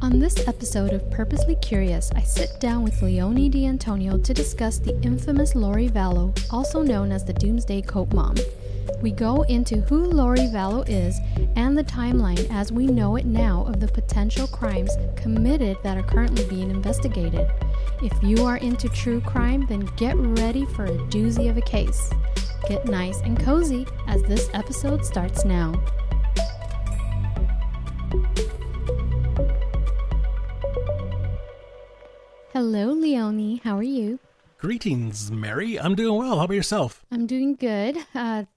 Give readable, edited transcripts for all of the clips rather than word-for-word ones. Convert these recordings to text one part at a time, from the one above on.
On this episode of Purposely Curious, I sit down with Leone D'Antonio to discuss the infamous Lori Vallow, also known as the Doomsday Cult Mom. We go into who Lori Vallow is and the timeline as we know it now of the potential crimes committed that are currently being investigated. If you are into true crime, then get ready for a doozy of a case. Get nice and cozy as this episode starts now. Hello, Leone. How are you? Greetings, Mary. I'm doing well. How about yourself? I'm doing good.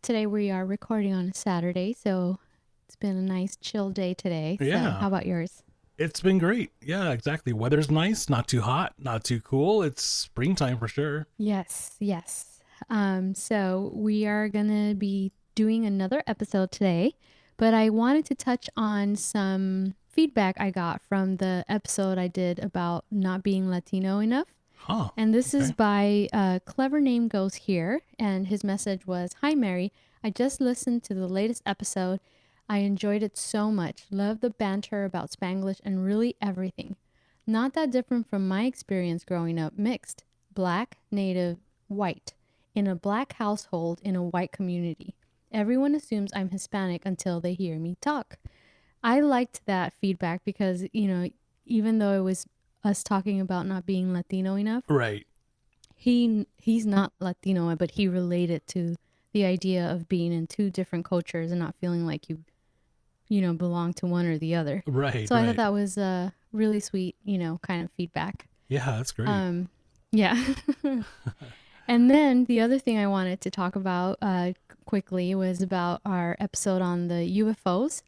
Today we are recording on a Saturday, so it's been a nice chill day today. Yeah. So how about yours? It's been great. Yeah, exactly. Weather's nice, not too hot, not too cool. It's springtime for sure. Yes. So we are going to be doing another episode today, but I wanted to touch on some feedback I got from the episode I did about not being Latino enough. Huh. And this Okay. is by Clever Name Goes Here. And his message was, "Hi, Mary. I just listened to the latest episode. I enjoyed it so much. Love the banter about Spanglish and really everything. Not that different from my experience growing up mixed, Black, Native, white, in a Black household in a white community. Everyone assumes I'm Hispanic until they hear me talk." I liked that feedback because, even though it was us talking about not being Latino enough, Right. he's not Latino, but he related to the idea of being in two different cultures and not feeling like you belong to one or the other. Right. So I right. thought that was a really sweet, kind of feedback. Yeah, that's great. Yeah. And then the other thing I wanted to talk about quickly was about our episode on the UFOs.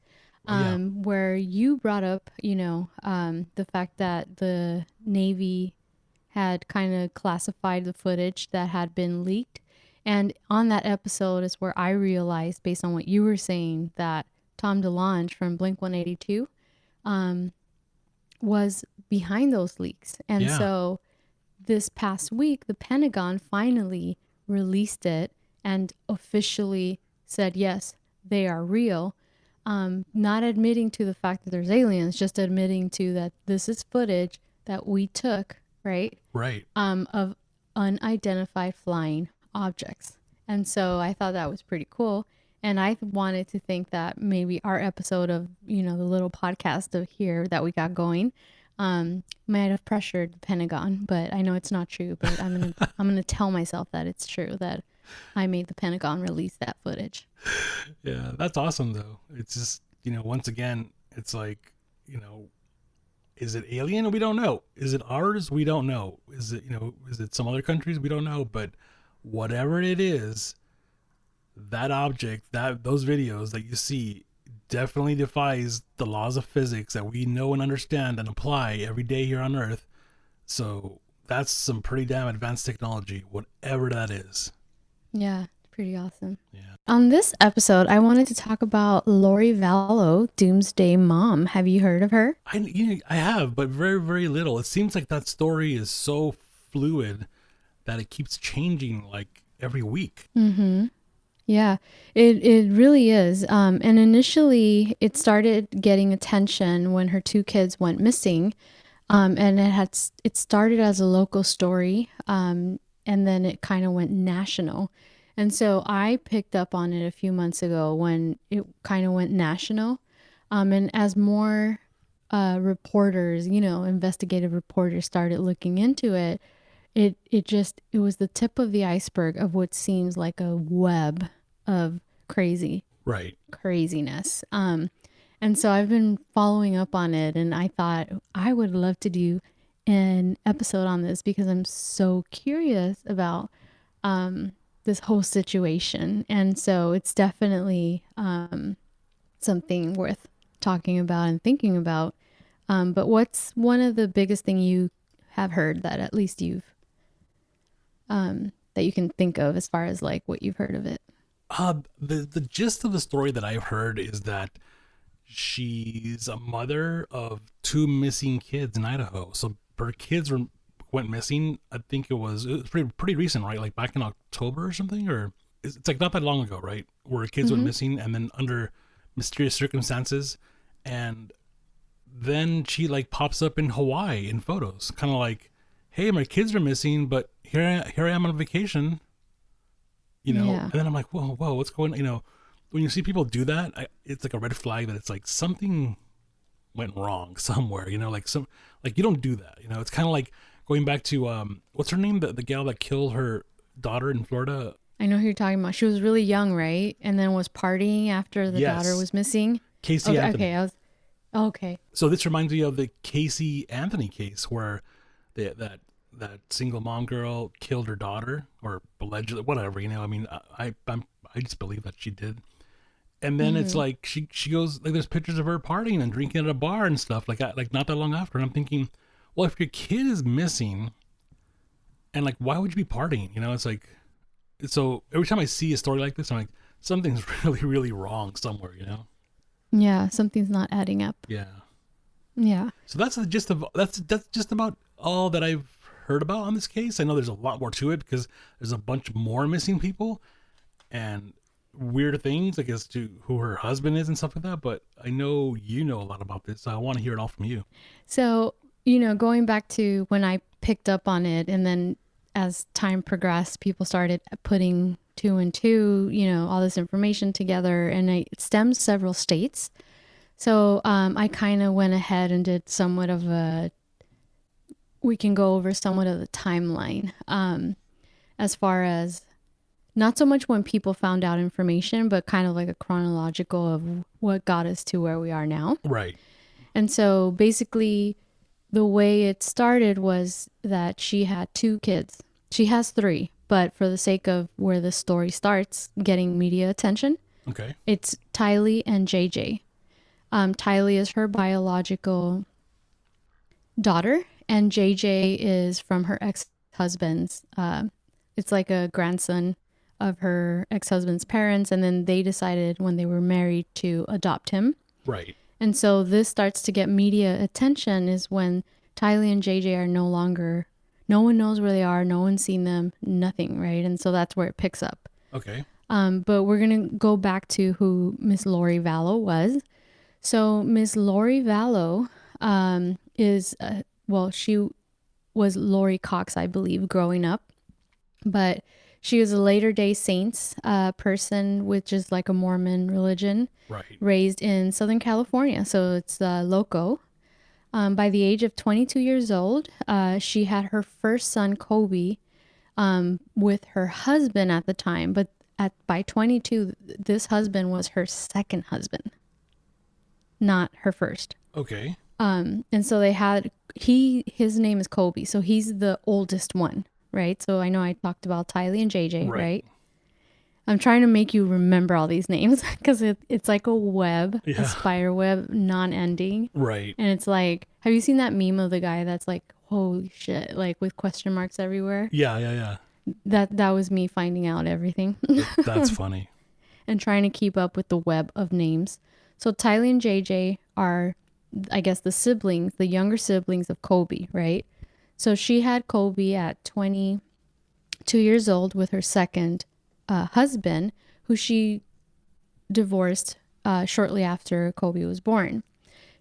Where you brought up, the fact that the Navy had kind of classified the footage that had been leaked. And on that episode is where I realized, based on what you were saying, that Tom DeLonge from Blink-182 was behind those leaks. And Yeah. so this past week, the Pentagon finally released it and officially said, yes, they are real. Not admitting to the fact that there's aliens, just admitting to that this is footage that we took, right? Right. Of unidentified flying objects. And so I thought that was pretty cool. And I wanted to think that maybe our episode of, the little podcast of here that we got going, might have pressured the Pentagon, but I know it's not true, but I'm gonna tell myself that it's true, that I made the Pentagon release that footage. Yeah, that's awesome though. It's just, once again, it's like, is it alien? We don't know. Is it ours? We don't know. Is it some other countries? We don't know. But whatever it is, that object, those videos that you see definitely defies the laws of physics that we know and understand and apply every day here on Earth. So that's some pretty damn advanced technology, whatever that is. Yeah, pretty awesome. Yeah. On this episode, I wanted to talk about Lori Vallow, Doomsday Mom. Have you heard of her? I have, but very, very little. It seems like that story is so fluid that it keeps changing like every week. Mm-hmm. Yeah, it really is. And initially, it started getting attention when her two kids went missing. And it started as a local story. And then it kind of went national. And so I picked up on it a few months ago when it kind of went national. And as more reporters, investigative reporters started looking into it, it was the tip of the iceberg of what seems like a web of craziness. And so I've been following up on it, and I thought I would love to do an episode on this because I'm so curious about this whole situation. And so it's definitely something worth talking about and thinking about. But what's one of the biggest thing you have heard that at least you've that you can think of as far as like what you've heard of it? The gist of the story that I've heard is that she's a mother of two missing kids in Idaho. So her kids went missing. I think it was pretty recent, right? Like back in October or something, or it's like not that long ago, right? Where kids went missing, and then under mysterious circumstances, and then she like pops up in Hawaii in photos, kind of like, "Hey, my kids are missing, but here I am on vacation." Yeah. And then I'm like, "Whoa, whoa, what's going?" When you see people do that, it's like a red flag that it's like something went wrong somewhere. Like you don't do that. It's kind of like going back to what's her name, the gal that killed her daughter in Florida. I know who you're talking about. She was really young, right? And then was partying after the daughter Yes, was missing. Casey Okay, okay, Anthony. okay. So this reminds me of the Casey Anthony case where that single mom girl killed her daughter, or allegedly, whatever. I just believe that she did. And then it's Mm-hmm. like she goes, like, there's pictures of her partying and drinking at a bar and stuff, like not that long after. And I'm thinking, well, if your kid is missing, and like, why would you be partying? It's like, so every time I see a story like this, I'm like, something's really really wrong somewhere. Yeah, something's not adding up. Yeah. Yeah. So that's just about all that I've heard about on this case. I know there's a lot more to it because there's a bunch more missing people and weird things, like, as to who her husband is and stuff like that. But I know you know a lot about this, so I want to hear it all from you. So, going back to when I picked up on it, and then as time progressed, people started putting two and two, all this information together, and it stems several states. So I kind of went ahead and did we can go over somewhat of the timeline, as far as not so much when people found out information, but kind of like a chronological of what got us to where we are now. Right. And so basically, the way it started was that she had two kids. She has three, but for the sake of where the story starts getting media attention, Okay. it's Tylee and JJ. Tylee is her biological daughter, and JJ is from her ex husband's. It's like a grandson of her ex husband's parents, and then they decided when they were married to adopt him. Right. And so this starts to get media attention is when Tylee and JJ are no longer, no one knows where they are, no one's seen them, nothing, right? And so that's where it picks up. Okay. But we're going to go back to who Miss Lori Vallow was. So Miss Lori Vallow she was Lori Cox, I believe, growing up. But she was a Latter Day Saints person, which is like a Mormon religion, Right. raised in Southern California. So it's loco. By the age of 22 years old, she had her first son, Kobe, with her husband at the time. But by 22, this husband was her second husband, not her first. Okay. And so they had, his name is Kobe. So he's the oldest one, right? So I know I talked about Tylee and JJ, Right. right? I'm trying to make you remember all these names because it's like a web, a Yeah. spider web, non-ending. Right. And it's like, have you seen that meme of the guy that's like, holy shit, like with question marks everywhere? Yeah. Yeah. Yeah. That was me finding out everything That's funny. and trying to keep up with the web of names. So Tylee and JJ are, I guess, the siblings, the younger siblings of Kobe, right? So she had Kobe at 22 years old with her second husband, who she divorced shortly after Kobe was born.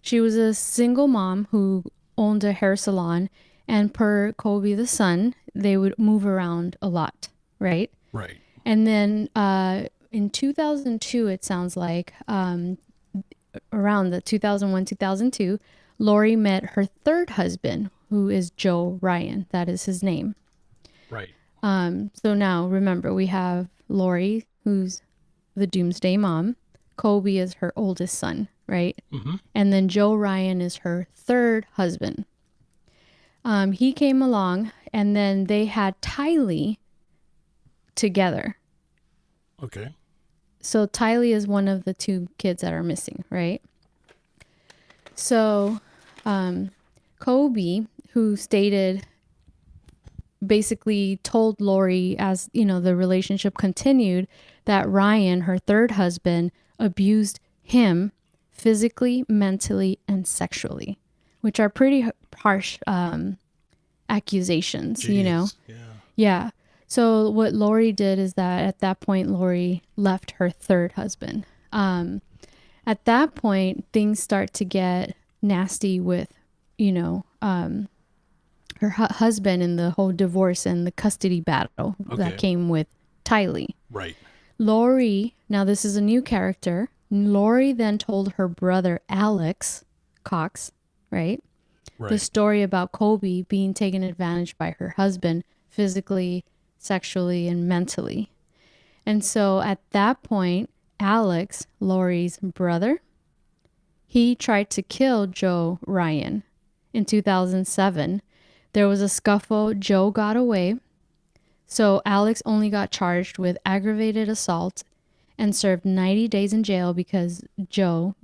She was a single mom who owned a hair salon, and per Kobe the son, they would move around a lot, right? Right. And then in 2002, it sounds like, around the 2001, 2002, Lori met her third husband, who is Joe Ryan. That is his name. Right. So now remember, we have Lori, who's the Doomsday Mom. Kobe is her oldest son, right? Mm-hmm. And then Joe Ryan is her third husband. He came along, and then they had Tylee together. Okay. So Tylee is one of the two kids that are missing, right? So Kobe, who stated, basically told Lori, as the relationship continued, that Ryan, her third husband, abused him physically, mentally, and sexually, which are pretty harsh accusations. Jeez. Yeah. Yeah. So what Lori did is that at that point, Lori left her third husband. At that point, things start to get nasty with, you know, her husband and the whole divorce and the custody battle that Okay. came with Tylee. Right. Lori, now this is a new character. Lori then told her brother Alex Cox, right? The Right. story about Kobe being taken advantage by her husband physically, sexually, and mentally. And so at that point, Alex, Lori's brother, he tried to kill Joe Ryan in 2007. There was a scuffle. Joe got away. So Alex only got charged with aggravated assault and served 90 days in jail because Joe,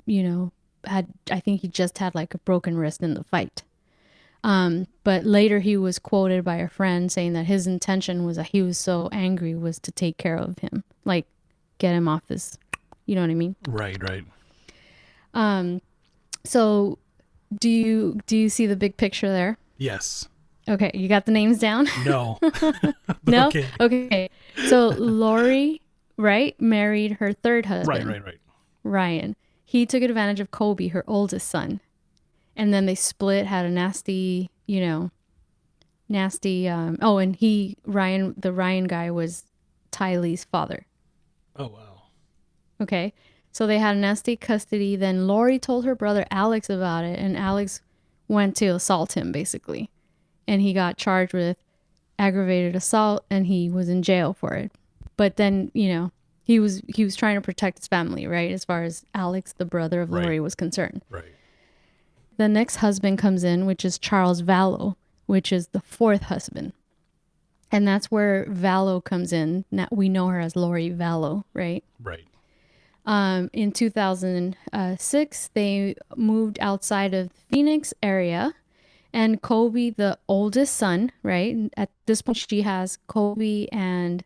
I think he just had like a broken wrist in the fight. But later he was quoted by a friend saying that his intention was that he was so angry was to take care of him, like get him off this, you know what I mean? Right. Right. Um, so do you see the big picture there? Yes. Okay, you got the names down? No. But No? okay. Okay. So Lori, right, married her third Right. husband, Right. Right. Ryan. He took advantage of Kobe, her oldest son. And then they split, had a nasty, and the Ryan guy was Tylee's father. Oh wow. Okay. So they had a nasty custody. Then Lori told her brother Alex about it, and Alex went to assault him basically. And he got charged with aggravated assault and he was in jail for it. But then, he was trying to protect his family, right? As far as Alex, the brother of Right. Lori, was concerned. Right. The next husband comes in, which is Charles Vallow, which is the fourth husband. And that's where Vallow comes in. Now we know her as Lori Vallow, right? Right. In 2006, they moved outside of the Phoenix area. And Kobe, the oldest son, right? At this point, she has Kobe and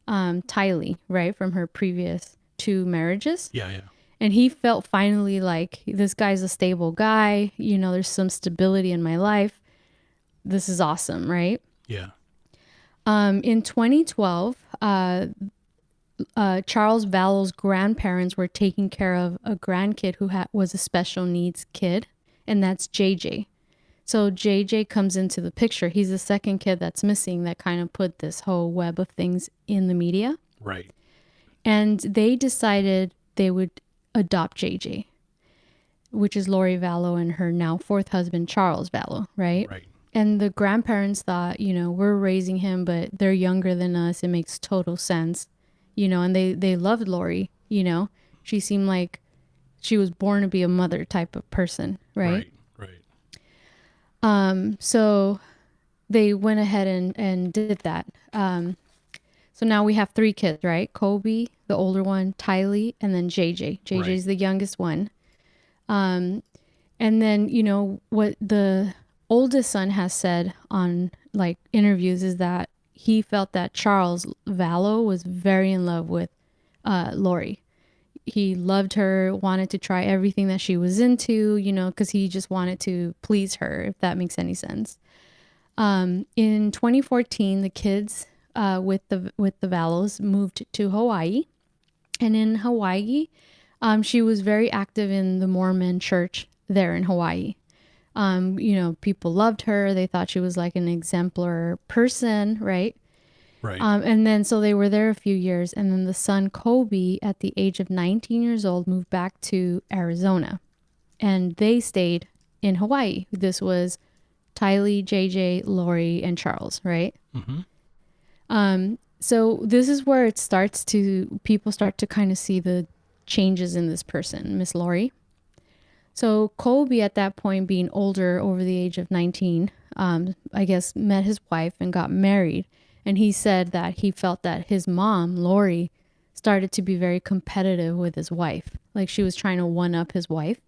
Tylee, right? From her previous two marriages. Yeah. Yeah. And he felt finally like this guy's a stable guy. There's some stability in my life. This is awesome, right? Yeah. In 2012, Charles Vallow's grandparents were taking care of a grandkid who was a special needs kid, and that's JJ. So JJ comes into the picture. He's the second kid that's missing that kind of put this whole web of things in the media. Right. And they decided they would adopt JJ, which is Lori Vallow and her now fourth husband, Charles Vallow, right? Right. And the grandparents thought, we're raising him, but they're younger than us. It makes total sense, and they loved Lori, She seemed like she was born to be a mother type of person, right? Right. Right. So they went ahead and did that. So now we have three kids, right? Kobe, the older one, Tylee, and then JJ. JJ's the youngest one. And then, what the oldest son has said on like interviews is that he felt that Charles Vallow was very in love with Lori. He loved her, wanted to try everything that she was into, because he just wanted to please her, if that makes any sense. In 2014, the kids with the Vallows moved to Hawaii, and in Hawaii, she was very active in the Mormon church there in Hawaii. People loved her. They thought she was like an exemplar person, right? Right. And then so they were there a few years, and then the son Kobe, at the age of 19 years old, moved back to Arizona, and they stayed in Hawaii. This was Tylee, JJ, Lori, and Charles, right? Mm-hmm. So this is where people start to kind of see the changes in this person, Miss Lori. So Kobe, at that point, being older, over the age of 19, I guess met his wife and got married. And he said that he felt that his mom, Lori, started to be very competitive with his wife. Like she was trying to one up his wife.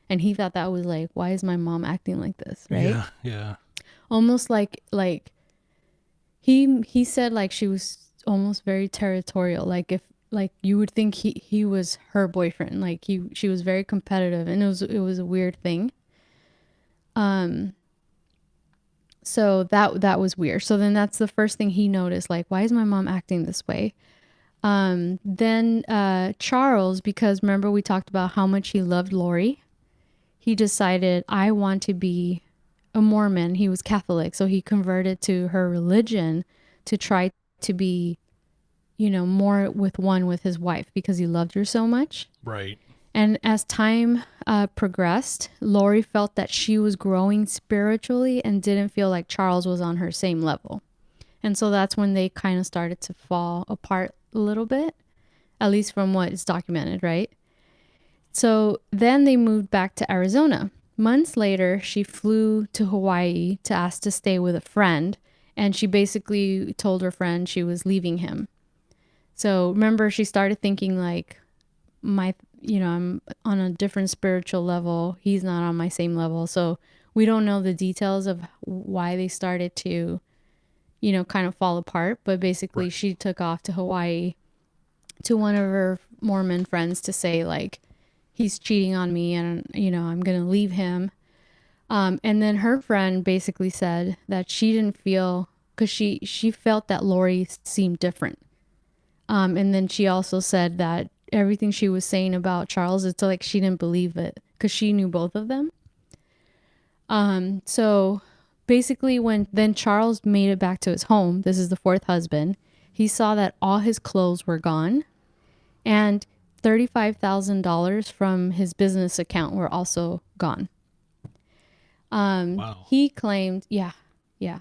And he thought that was like, why is my mom acting like this? Right? Yeah. Yeah. Almost like he said like she was almost very territorial. Like if like you would think he was her boyfriend. Like she was very competitive, and it was a weird thing. So that was weird. So then that's the first thing he noticed, like, why is my mom acting this way? Then Charles, because remember we talked about how much he loved Lori, he decided, I want to be a Mormon. He was Catholic, so he converted to her religion to try to be, more with one with his wife because he loved her so much. Right. And as time progressed, Lori felt that she was growing spiritually and didn't feel like Charles was on her same level. And so that's when they kind of started to fall apart a little bit, at least from what is documented, right? So then they moved back to Arizona. Months later, she flew to Hawaii to ask to stay with a friend. And she basically told her friend she was leaving him. So remember, she started thinking like, I'm on a different spiritual level. He's not on my same level. So we don't know the details of why they started to, kind of fall apart. But basically, Right. she took off to Hawaii to one of her Mormon friends to say, like, he's cheating on me and, I'm going to leave him. And then her friend basically said that she didn't feel, because she felt that Lori seemed different. And then she also said that everything she was saying about Charles, it's like she didn't believe it because she knew both of them. So basically, when then Charles made it back to his home, this is the fourth husband, he saw that all his clothes were gone and $35,000 from his business account were also gone. Wow. He claimed, yeah, yeah.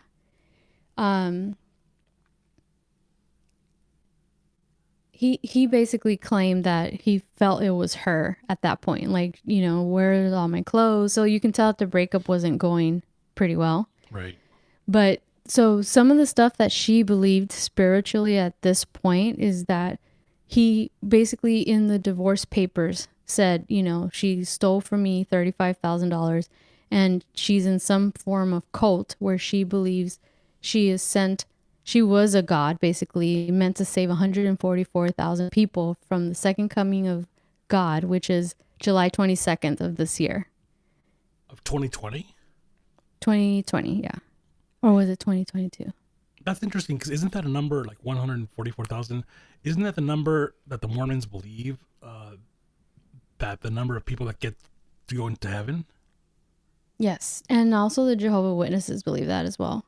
He basically claimed that he felt it was her at that point. Like, where's all my clothes? So you can tell that the breakup wasn't going pretty well. Right. But so some of the stuff that she believed spiritually at this point is that he basically in the divorce papers said, she stole from me $35,000 and she's in some form of cult where she believes she is sent, she was a god basically meant to save 144,000 people from the second coming of God, which is July 22nd of this year. Of 2020? 2020, yeah. Or was it 2022? That's interesting because isn't that a number like 144,000? Isn't that the number that the Mormons believe that the number of people that get to go into heaven? Yes. And also the Jehovah's Witnesses believe that as well.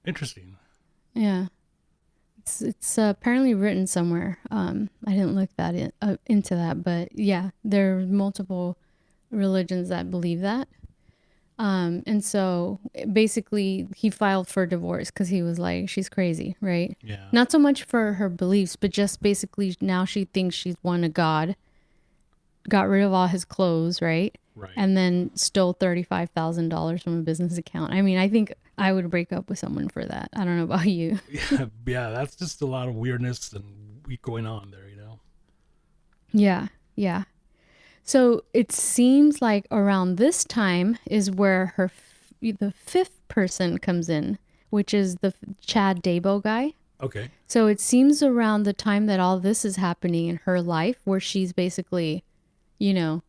Interesting. Yeah. It's apparently written somewhere. I didn't look into that, but yeah, there are multiple religions that believe that. And so basically he filed for divorce because he was like, she's crazy, right? Yeah. Not so much for her beliefs, but just basically now she thinks she's one of God, got rid of all his clothes, right? Right. And then stole $35,000 from a business account. I mean, I think I would break up with someone for that. I don't know about you. Yeah, that's just a lot of weirdness and going on there, Yeah, yeah. So it seems like around this time is where the fifth person comes in, which is the Chad Dabo guy. Okay. So it seems around the time that all this is happening in her life, where she's basically, you know,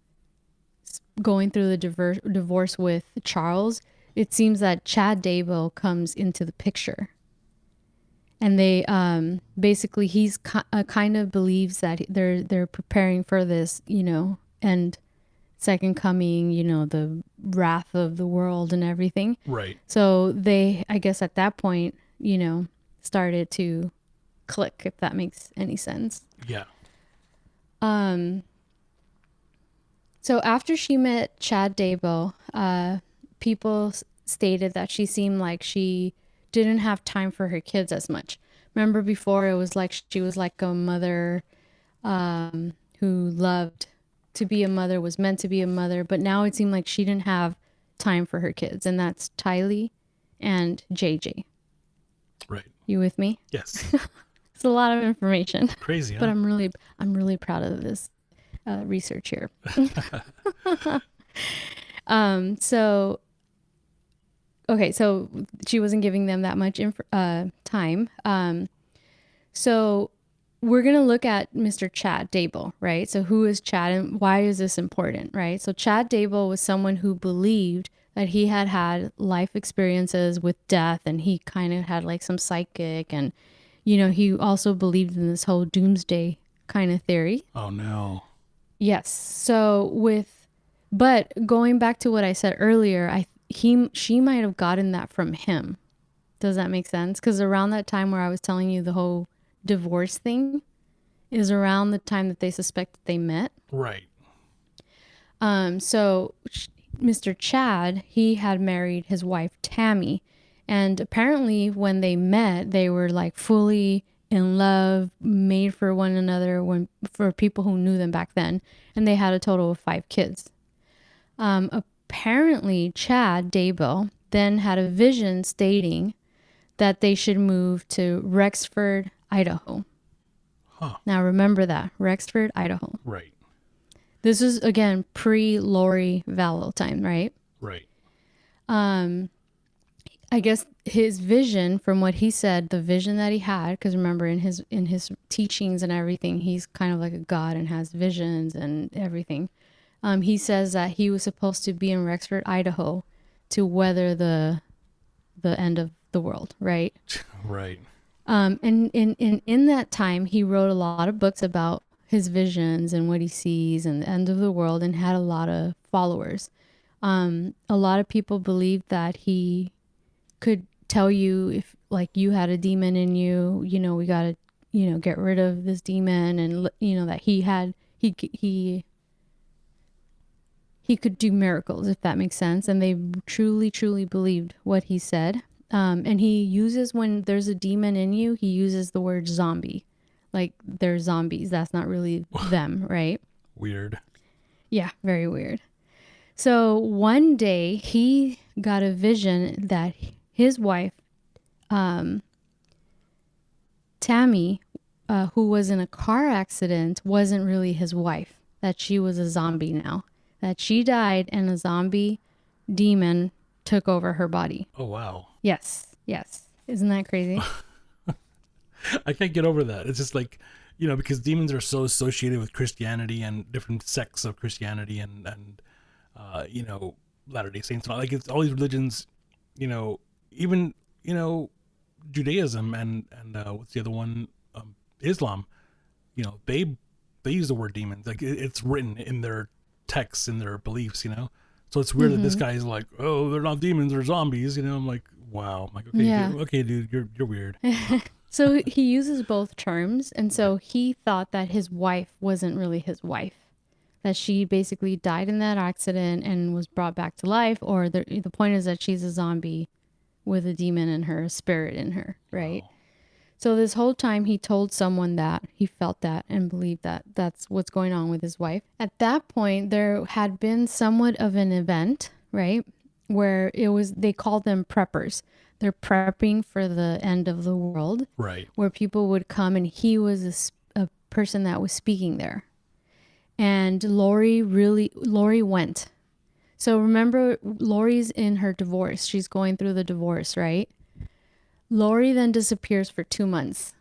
going through the divorce with Charles, it seems that Chad Dabo comes into the picture. And they basically he's kind of believes that they're preparing for this, and second coming, the wrath of the world and everything. Right. So they, I guess at that point, started to click, if that makes any sense. Yeah. So after she met Chad Dabo, people stated that she seemed like she didn't have time for her kids as much. Remember before it was like she was like a mother who loved to be a mother, was meant to be a mother, but now it seemed like she didn't have time for her kids, and that's Tylee and JJ. Right. You with me? Yes. It's a lot of information. Crazy, huh? But I'm really proud of this research here. So okay, so she wasn't giving them that much time. So we're going to look at Mr. Chad Dabo, right? So who is Chad and why is this important, right? So Chad Dabo was someone who believed that he had life experiences with death, and he kind of had like some psychic, and he also believed in this whole doomsday kind of theory. Oh no. Yes. So with But going back to what I said earlier, she might have gotten that from him. Does that make sense? Because around that time where I was telling you the whole divorce thing is around the time that they suspect that they met. Right. So Mr. Chad, he had married his wife Tammy, and apparently when they met, they were like fully in love, made for one another. When for people who knew them back then, and they had a total of 5 kids. Apparently, Chad Daybell then had a vision stating that they should move to Rexford, Idaho. Huh. Now remember that, Rexford, Idaho. Right. This is again pre-Lori Vallow time, right? Right. I guess his vision, from what he said, the vision that he had, because remember in his teachings and everything, he's kind of like a god and has visions and everything. He says that he was supposed to be in Rexford, Idaho, to weather the end of the world, right? Right. And in that time, he wrote a lot of books about his visions and what he sees and the end of the world, and had a lot of followers. A lot of people believed that he could tell you if like you had a demon in you, we got to, get rid of this demon, and that he could do miracles, if that makes sense. And they truly, truly believed what he said. And he uses, when there's a demon in you, he uses the word zombie. Like they're zombies. That's not really them, right? Weird. Yeah, very weird. So one day he got a vision that his wife, Tammy, who was in a car accident, wasn't really his wife, that she was a zombie now, that she died and a zombie demon took over her body. Oh, wow. Yes, yes. Isn't that crazy? I can't get over that. It's just like, because demons are so associated with Christianity and different sects of Christianity and Latter-day Saints. Like, it's all these religions, even, Judaism and what's the other one? Islam, they use the word demons. Like, it's written in their texts, in their beliefs, So it's weird that this guy is like, oh, they're not demons, they're zombies. I'm like, wow. I'm like, okay, Yeah. dude, you're weird. So he uses both terms. And so he thought that his wife wasn't really his wife, that she basically died in that accident and was brought back to life. Or the point is that she's a zombie with a demon in her, a spirit in her, right? Wow. So this whole time he told someone that he felt that and believed that that's what's going on with his wife. At that point, there had been somewhat of an event, right? Where they called them preppers. They're prepping for the end of the world. Right. Where people would come, and he was a person that was speaking there. And Lori went. So remember, Lori's in her divorce. She's going through the divorce, right? Lori then disappears for 2 months.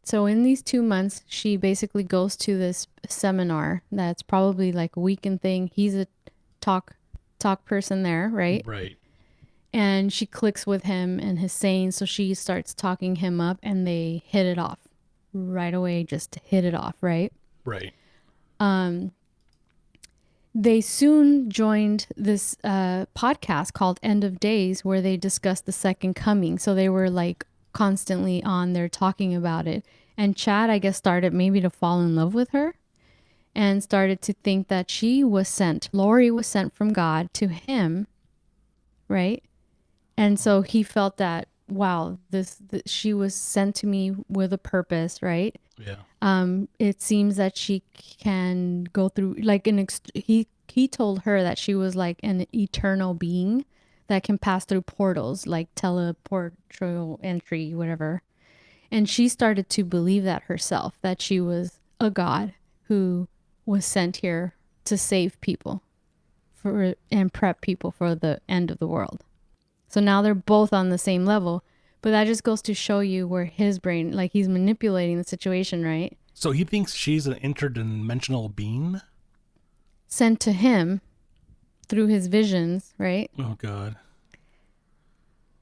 So in these 2 months, she basically goes to this seminar that's probably like a weekend thing. He's a talk person there, right? Right. And she clicks with him and his saying, so she starts talking him up, and they hit it off right away, just hit it off, right? Right. They soon joined this podcast called End of Days, where they discussed the second coming. So they were like constantly on there talking about it. And Chad, I guess, started maybe to fall in love with her and started to think that Lori was sent from God to him, right? And so he felt that, wow, she was sent to me with a purpose, right? Yeah. It seems that she can go through like he told her that she was like an eternal being that can pass through portals, like teleportal entry, whatever. And she started to believe that herself, that she was a god who was sent here to save people and prep people for the end of the world. So now they're both on the same level. But that just goes to show you where his brain, like he's manipulating the situation, right? So he thinks she's an interdimensional being? Sent to him through his visions, right? Oh, God.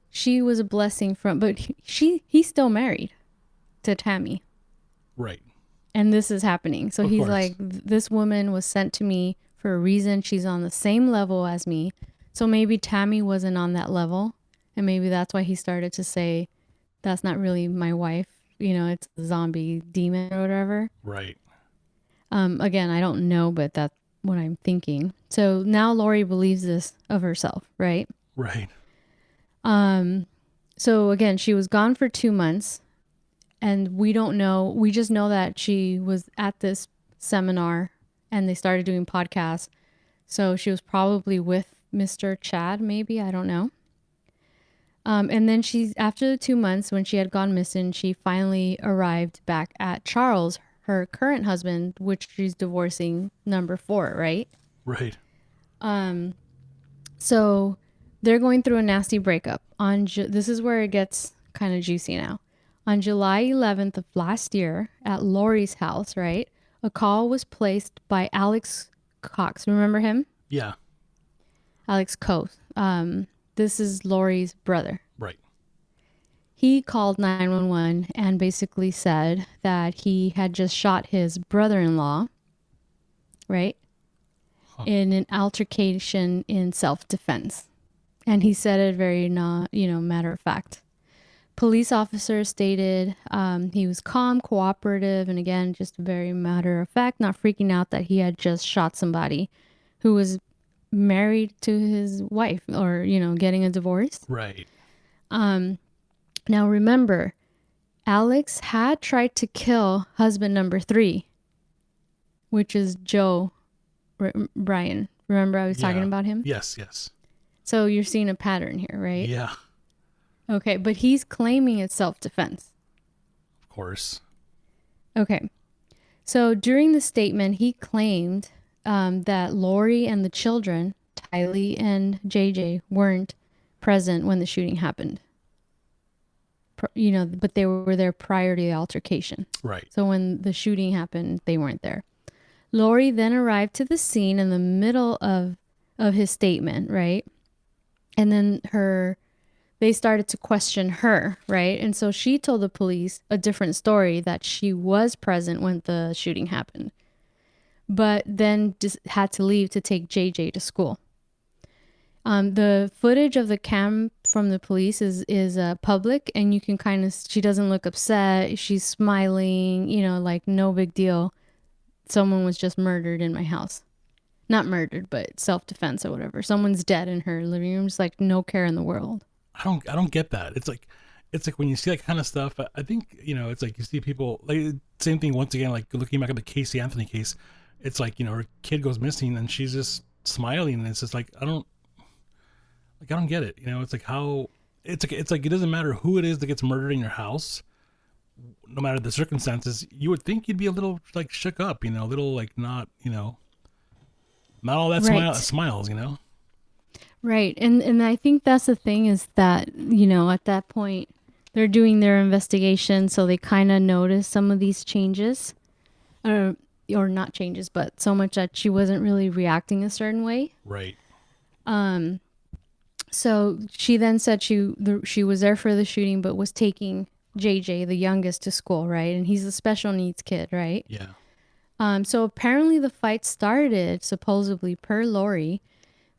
She was a blessing but he's still married to Tammy. Right. And this is happening. So Of he's course. like, this woman was sent to me for a reason. She's on the same level as me. So maybe Tammy wasn't on that level. And maybe that's why he started to say, that's not really my wife. You know, it's a zombie demon or whatever. Right. Again, I don't know, but that's what I'm thinking. So now Lori believes this of herself, right? Right. So again, she was gone for 2 months, and we don't know. We just know that she was at this seminar and they started doing podcasts. So she was probably with Mr. Chad, maybe. I don't know. And then after the 2 months, when she had gone missing, she finally arrived back at Charles, her current husband, which she's divorcing, number 4, right? Right. So they're going through a nasty breakup. This is where it gets kind of juicy now. On July 11th of last year at Lori's house, right? A call was placed by Alex Cox. Remember him? Yeah. Alex Cox. This is Lori's brother. Right. He called 911 and basically said that he had just shot his brother-in-law, right? Huh. In an altercation in self-defense. And he said it very matter of fact. Police officers stated he was calm, cooperative, and again, just very matter of fact, not freaking out that he had just shot somebody who was married to his wife or, getting a divorce. Right. Now remember, Alex had tried to kill husband number 3, which is Joe Brian. Remember I was talking about him? Yes, yes. So you're seeing a pattern here, right? Yeah. Okay, but he's claiming it's self-defense. Of course. Okay. So during the statement, he claimed that Lori and the children, Tylee and JJ, weren't present when the shooting happened. But they were there prior to the altercation. Right. So when the shooting happened, they weren't there. Lori then arrived to the scene in the middle of his statement, right? And then they started to question her, right? And so she told the police a different story, that she was present when the shooting happened, but then just had to leave to take JJ to school. The footage of the cam from the police is public, and you can she doesn't look upset. She's smiling, like no big deal. Someone was just murdered in my house. Not murdered, but self-defense or whatever. Someone's dead in her living room. It's like no care in the world. I don't get that. It's like when you see that kind of stuff, I think, it's like you see people, like, same thing once again, like looking back at the Casey Anthony case. It's like, her kid goes missing and she's just smiling, and it's just like, I don't get it. It's like it's like it doesn't matter who it is that gets murdered in your house, no matter the circumstances. You would think you'd be a little like shook up, a little like not all that Right. smiles. Right. And I think that's the thing, is that, at that point, they're doing their investigation, so they kind of notice some of these changes. Or not changes, but so much that she wasn't really reacting a certain way. Right. So she then said she was there for the shooting, but was taking JJ, the youngest, to school, right? And he's a special needs kid, right? Yeah. So apparently the fight started, supposedly per Lori,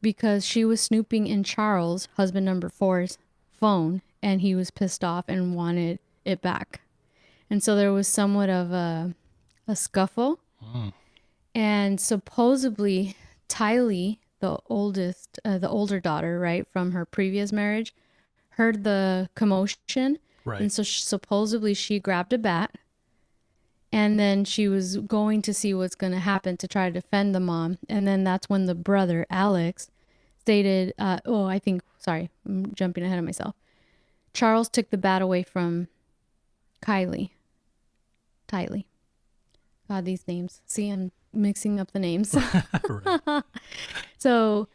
because she was snooping in Charles, husband number 4's, phone, and he was pissed off and wanted it back. And so there was somewhat of a scuffle. And supposedly Tylee, the older daughter, right, from her previous marriage, heard the commotion. Right. And so supposedly she grabbed a bat, and then she was going to see what's going to happen to try to defend the mom. And then that's when the brother, Alex, stated, sorry, I'm jumping ahead of myself. Charles took the bat away from Tylee. God, these names. See, I'm mixing up the names. Right. So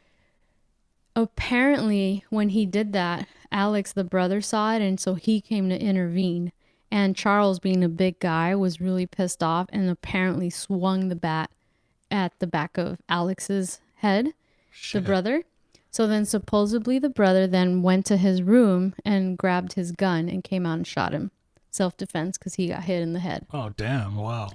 apparently when he did that, Alex, the brother, saw it, and so he came to intervene. And Charles, being a big guy, was really pissed off and apparently swung the bat at the back of Alex's head, Shit. the brother. So then supposedly the brother then went to his room and grabbed his gun and came out and shot him. Self-defense, because he got hit in the head. Oh, damn. Wow.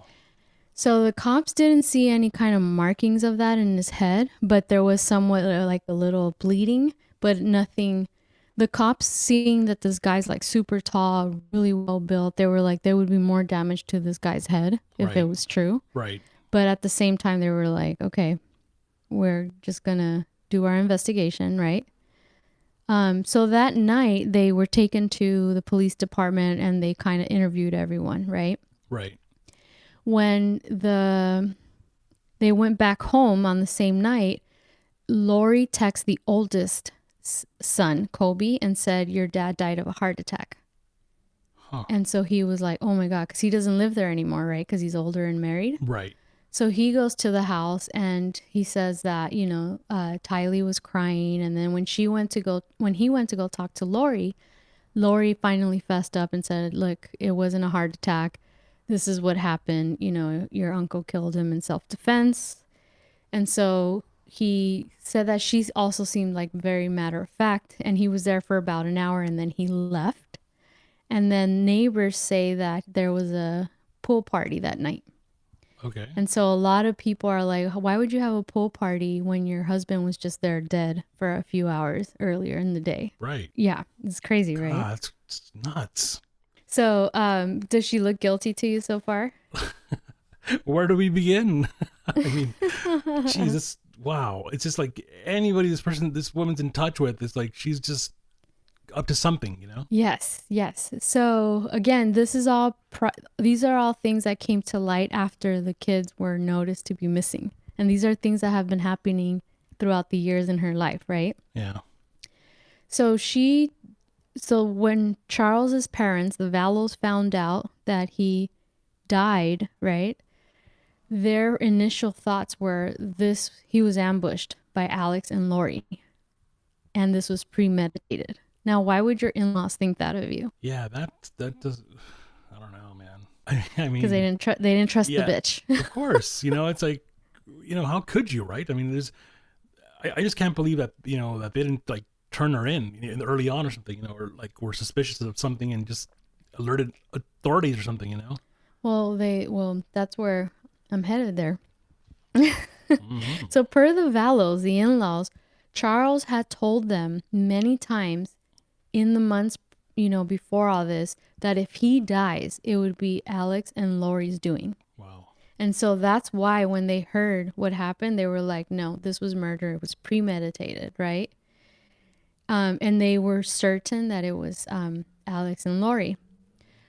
So the cops didn't see any kind of markings of that in his head, but there was somewhat like a little bleeding, but nothing. The cops seeing that this guy's like super tall, really well built, they were like, there would be more damage to this guy's head if it Right. was true. Right. But at the same time, they were like, okay, we're just gonna do our investigation, right? So that night, they were taken to the police department and they kind of interviewed everyone, right? Right. When they went back home on the same night, Lori texted the oldest son, Kobe, and said, "Your dad died of a heart attack." Huh. And so he was like, "Oh my God," because he doesn't live there anymore, right? Because he's older and married. Right. So he goes to the house and he says that, Tylee was crying. And then when he went to go talk to Lori, Lori finally fessed up and said, "Look, it wasn't a heart attack. This is what happened. Your uncle killed him in self defense." And so he said that she also seemed like very matter of fact. And he was there for about an hour and then he left. And then neighbors say that there was a pool party that night. Okay. And so a lot of people are like, why would you have a pool party when your husband was just there dead for a few hours earlier in the day? Right. Yeah, it's crazy, right? God, it's nuts. So, does she look guilty to you so far? Where do we begin? I mean, Jesus, wow. It's just like anybody this woman's in touch with is like she's just up to something, you know? Yes, yes. So again, these are all things that came to light after the kids were noticed to be missing, and these are things that have been happening throughout the years in her life, right? Yeah. So when Charles's parents, the Vallows, found out that he died, right? Their initial thoughts were he was ambushed by Alex and Lori, and this was premeditated. Now, why would your in-laws think that of you? Yeah, that does I don't know, man. I Because mean, they didn't trust the yeah, bitch. of course. It's like, how could you, right? I mean, I just can't believe that, that they didn't like turn her in early on or something, or like were suspicious of something and just alerted authorities or something. Well, that's where I'm headed there. Mm-hmm. So per the Vallows, the in-laws, Charles had told them many times in the months, before all this, that if he dies, it would be Alex and Lori's doing. Wow. And so that's why when they heard what happened, they were like, no, this was murder. It was premeditated, right? And they were certain that it was Alex and Lori.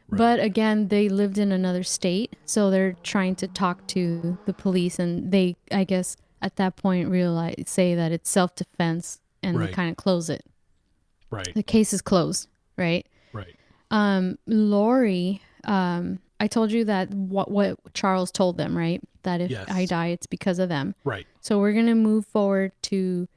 Right. But again, they lived in another state, so they're trying to talk to the police, and they, I guess, at that point say that it's self-defense, and they Right. kind of close it. Right. The case is closed, right? Right. Lori, I told you that what Charles told them, right? That if Yes. I die, it's because of them. Right. So we're going to move forward to,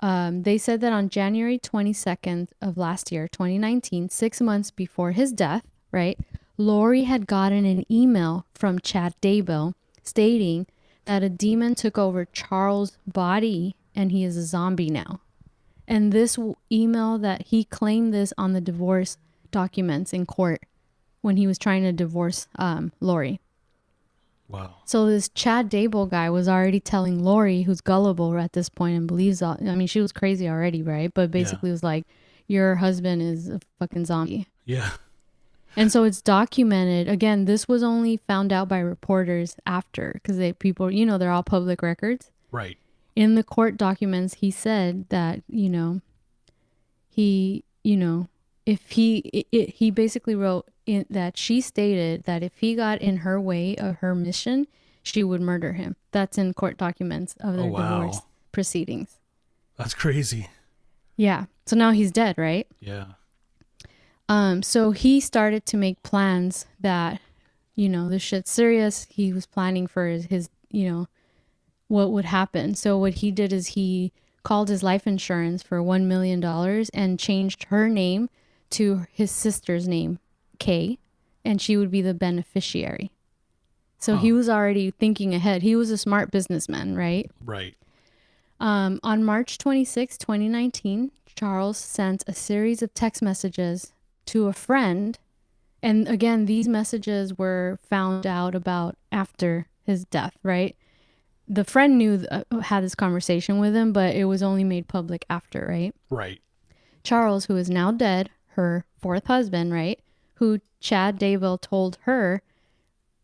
they said that on January 22nd of last year, 2019, 6 months before his death, right? Lori had gotten an email from Chad Daybell stating that a demon took over Charles' body and he is a zombie now. And this email that he claimed this on the divorce documents in court when he was trying to divorce Lori. Wow. So this Chad Daybell guy was already telling Lori, who's gullible at this point and believes all, I mean, she was crazy already, right? But basically was like, your husband is a fucking zombie. Yeah. And so it's documented. Again, this was only found out by reporters after, because people, they're all public records. Right. In the court documents, he said that, he basically wrote that she stated that if he got in her way of her mission, she would murder him. That's in court documents of their divorce proceedings. That's crazy. Yeah. So now he's dead, right? Yeah. So he started to make plans that, this shit's serious. He was planning for his what would happen. So what he did is he called his life insurance for $1 million and changed her name to his sister's name, Kay, and she would be the beneficiary. So he was already thinking ahead. He was a smart businessman, right? Right. On March 26, 2019, Charles sent a series of text messages to a friend. And again, these messages were found out about after his death, right? The friend knew, had this conversation with him, but it was only made public after, right? Right. Charles, who is now dead, her fourth husband, right? Who Chad Daybell told her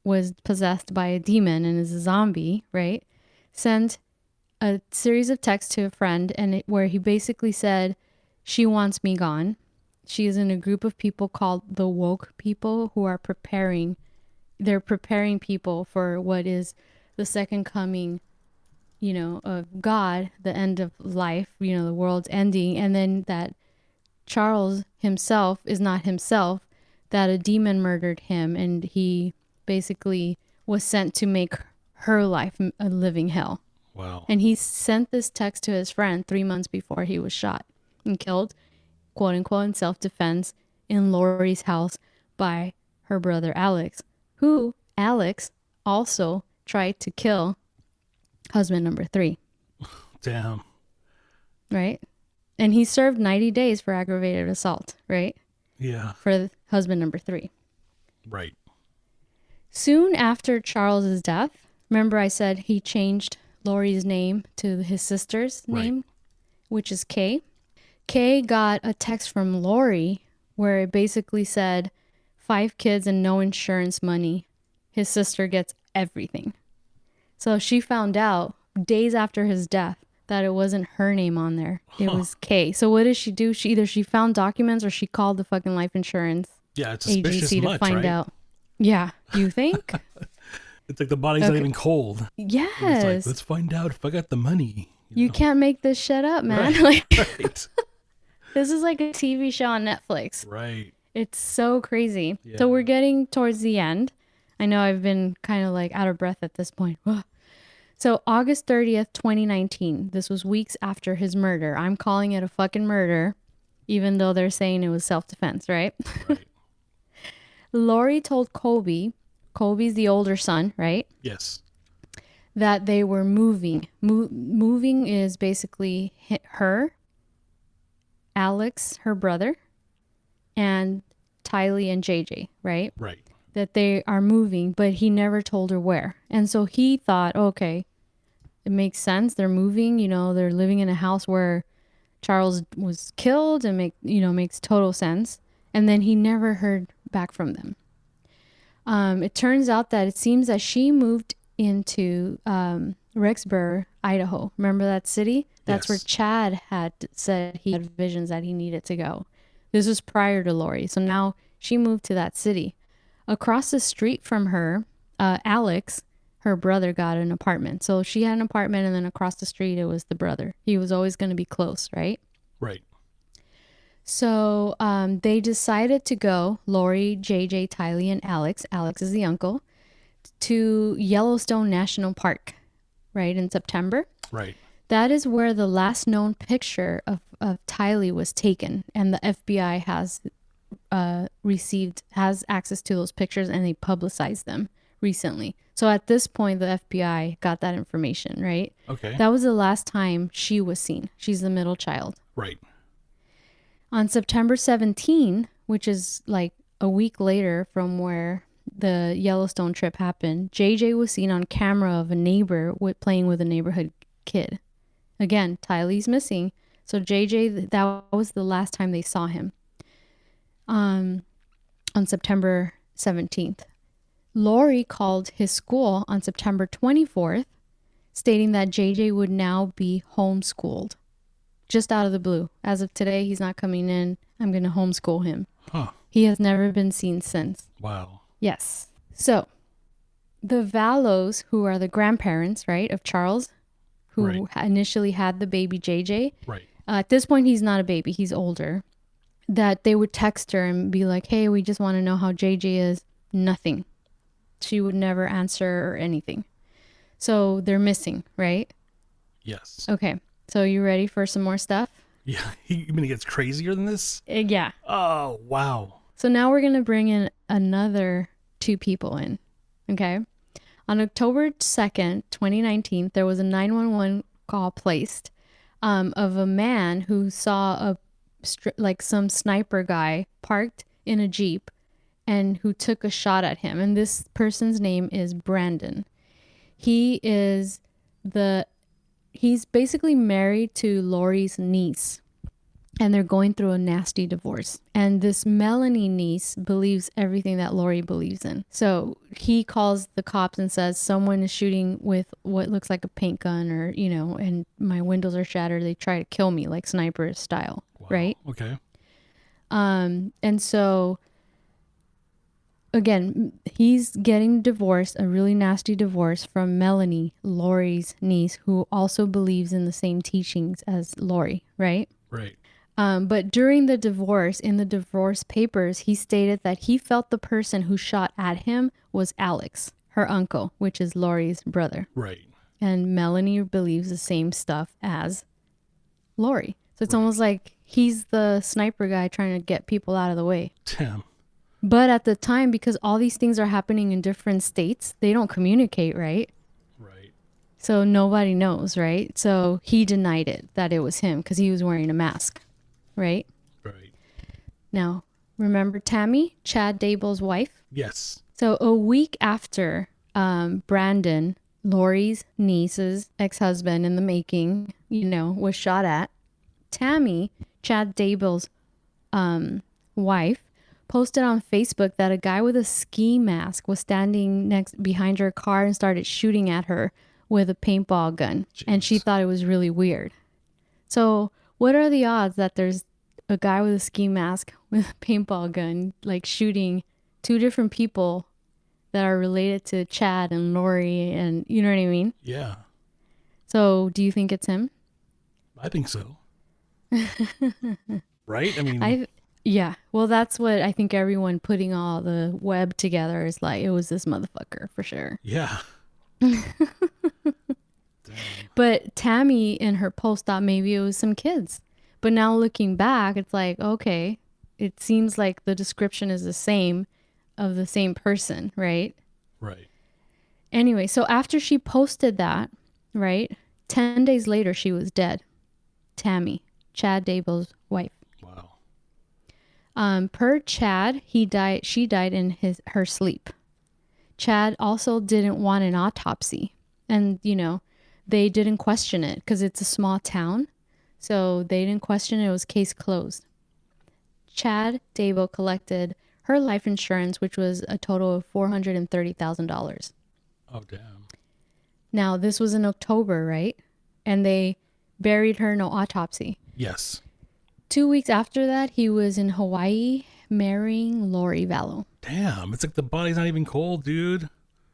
was possessed by a demon and is a zombie, right? Sent a series of texts to a friend where he basically said, she wants me gone. She is in a group of people called the woke people who are they're preparing people for what is the second coming, of God, the end of life, the world's ending. And then that Charles himself is not himself, that a demon murdered him and he basically was sent to make her life a living hell. Wow. And he sent this text to his friend 3 months before he was shot and killed, quote unquote, in self-defense in Lori's house by her brother Alex, who Alex also tried to kill husband number 3. Damn. Right? And he served 90 days for aggravated assault, right? Yeah. For husband number 3. Right. Soon after Charles's death, remember I said he changed Lori's name to his sister's name, which is Kay. Kay got a text from Lori where it basically said 5 kids and no insurance money. His sister gets everything. So she found out days after his death that it wasn't her name on there. It was Kay. So what did she do? She found documents or she called the fucking life insurance Yeah, it's agency to find out. Yeah, you think? It's like the body's not even cold. Yes. It's like, let's find out if I got the money. You can't make this shit up, man. Right. Right. This is like a TV show on Netflix. Right. It's so crazy. Yeah. So we're getting towards the end. I know I've been kind of like out of breath at this point. So August 30th, 2019. This was weeks after his murder. I'm calling it a fucking murder, even though they're saying it was self-defense, right? Right. Lori told Colby's the older son, right? Yes. That they were moving. Moving is basically her, Alex, her brother, and Tylee and JJ, right? Right. That they are moving, but he never told her where. And so he thought, okay, it makes sense. They're moving, they're living in a house where Charles was killed and makes total sense. And then he never heard back from them. It turns out that it seems that she moved into Rexburg, Idaho. Remember that city? That's Yes. where Chad had said he had visions that he needed to go. This was prior to Lori. So now she moved to that city. Across the street from her, Alex, her brother, got an apartment. So she had an apartment, and then across the street, it was the brother. He was always going to be close, right? Right. So they decided to go, Lori, JJ, Tylee, and Alex is the uncle, to Yellowstone National Park, right, in September. Right. That is where the last known picture of Tylee was taken, and the FBI has access to those pictures, and they publicized them recently. So at this point, the FBI got that information, right? Okay. That was the last time she was seen. She's the middle child. Right. On September 17, which is like a week later from where the Yellowstone trip happened, JJ was seen on camera of a neighbor playing with a neighborhood kid. Again, Tylee's missing. So JJ, that was the last time they saw him. On September 17th. Lori called his school on September 24th, stating that JJ would now be homeschooled. Just out of the blue. As of today, he's not coming in. I'm going to homeschool him. Huh. He has never been seen since. Wow. Yes. So, the Vallows, who are the grandparents, right, of Charles, who initially had the baby JJ. Right. At this point, he's not a baby. He's older. That they would text her and be like, hey, we just want to know how JJ is. Nothing. She would never answer or anything. So, they're missing, right? Yes. Okay. So, you ready for some more stuff? Yeah. You mean it gets crazier than this? Yeah. Oh, wow. So now we're going to bring in another 2 people in. Okay. On October 2nd, 2019, there was a 911 call placed of a man who saw some sniper guy parked in a Jeep and who took a shot at him. And this person's name is Brandon. He is the he's basically married to Lori's niece, and they're going through a nasty divorce. And this Melanie niece believes everything that Lori believes in. So he calls the cops and says someone is shooting with what looks like a paint gun, or and my windows are shattered. They try to kill me like sniper style, Wow. right? Okay. And so again, he's getting divorced, a really nasty divorce from Melanie, Lori's niece, who also believes in the same teachings as Lori, right? Right. But during the divorce, in the divorce papers, he stated that he felt the person who shot at him was Alex, her uncle, which is Lori's brother. Right. And Melanie believes the same stuff as Lori. So it's Right. almost like he's the sniper guy trying to get people out of the way. Damn. But at the time, because all these things are happening in different states, they don't communicate, right? Right. So nobody knows, right? So he denied it, that it was him, because he was wearing a mask, right? Right. Now, remember Tammy, Chad Dable's wife? Yes. So a week after Brandon, Lori's niece's ex-husband in the making, was shot at, Tammy, Chad Dable's wife, posted on Facebook that a guy with a ski mask was standing next behind her car and started shooting at her with a paintball gun. And she Jeez. thought it was really weird. So, what are the odds that there's a guy with a ski mask with a paintball gun, like shooting two different people that are related to Chad and Lori, and you know what I mean? Yeah. So, do you think it's him? I think so. Right. I mean. I Yeah. Well, that's what I think everyone putting all the web together is like, it was this motherfucker for sure. Yeah. Damn. But Tammy in her post thought maybe it was some kids. But now looking back, it's like, okay, it seems like the description is the same of the same person, right? Right. Anyway, so after she posted that, right? 10 days later, she was dead. Tammy, Chad Dable's wife. Wow. Per Chad, she died in her sleep. Chad also didn't want an autopsy. And, they didn't question it because it's a small town. So they didn't question it. It was case closed. Chad Dable collected her life insurance, which was a total of $430,000. Oh damn. Now, this was in October, right? And they buried her, no autopsy. Yes. 2 weeks after that, he was in Hawaii marrying Lori Vallow. Damn. It's like the body's not even cold, dude.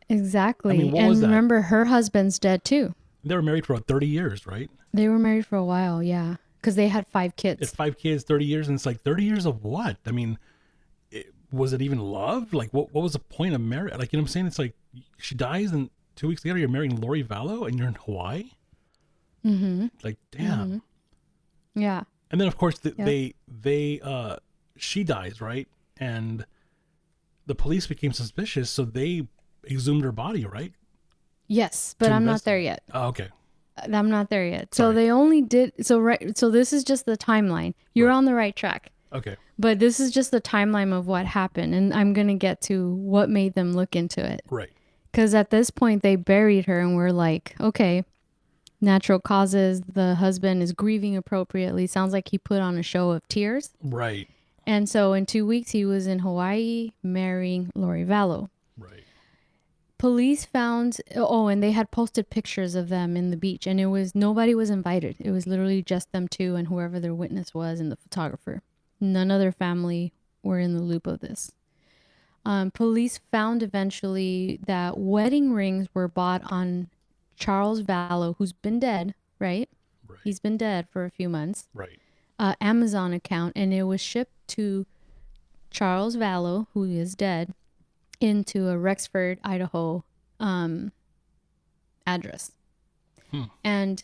I mean, Exactly. what was And that? remember, her husband's dead too. They were married for about 30 years, right? They were married for a while, yeah. Because they had 5 It's kids. 5 kids, 30 years, and it's like 30 years of what? I mean, was it even love? Like, what was the point of marriage? Like, you know what I'm saying? It's like she dies, and 2 weeks later, you're marrying Lori Vallow, and you're in Hawaii. Mm-hmm. Like, damn. Yeah. And then, of course, Yep. she dies, right? And the police became suspicious, so they exhumed her body, right? Yes, but To I'm not there investigate. yet. Oh, okay. I'm not there yet. So Sorry. they only did so this is just the timeline. You're Right. on the right track. Okay. But this is just the timeline of what happened, and I'm going to get to what made them look into it. Right. Cuz at this point they buried her and we're like, okay, natural causes, the husband is grieving appropriately. Sounds like he put on a show of tears. Right. And so in 2 weeks he was in Hawaii marrying Lori Vallow. Right. Police found, and they had posted pictures of them in the beach, and nobody was invited. It was literally just them two and whoever their witness was and the photographer. None of their family were in the loop of this. Police found eventually that wedding rings were bought on Charles Vallow, who's been dead, right? Right. He's been dead for a few months. Right. Amazon account, and it was shipped to Charles Vallow, who is dead, into a Rexford, Idaho address. And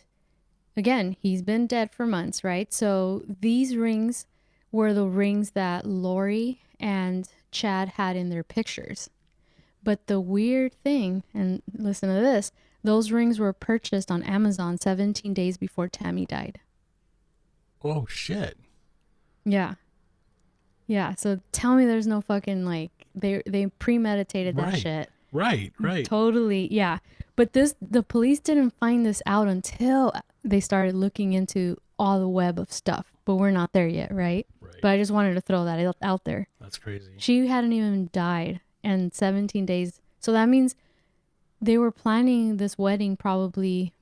again, he's been dead for months, right? So these rings were the rings that Lori and Chad had in their pictures. But the weird thing, and listen to this, those rings were purchased on Amazon 17 days before Tammy died. Oh shit. Yeah. Yeah, so tell me there's no fucking they premeditated that Right. shit. Right, right. Totally, yeah. But the police didn't find this out until they started looking into all the web of stuff. But we're not there yet, right? Right. But I just wanted to throw that out there. That's crazy. She hadn't even died, and 17 days. So that means they were planning this wedding probably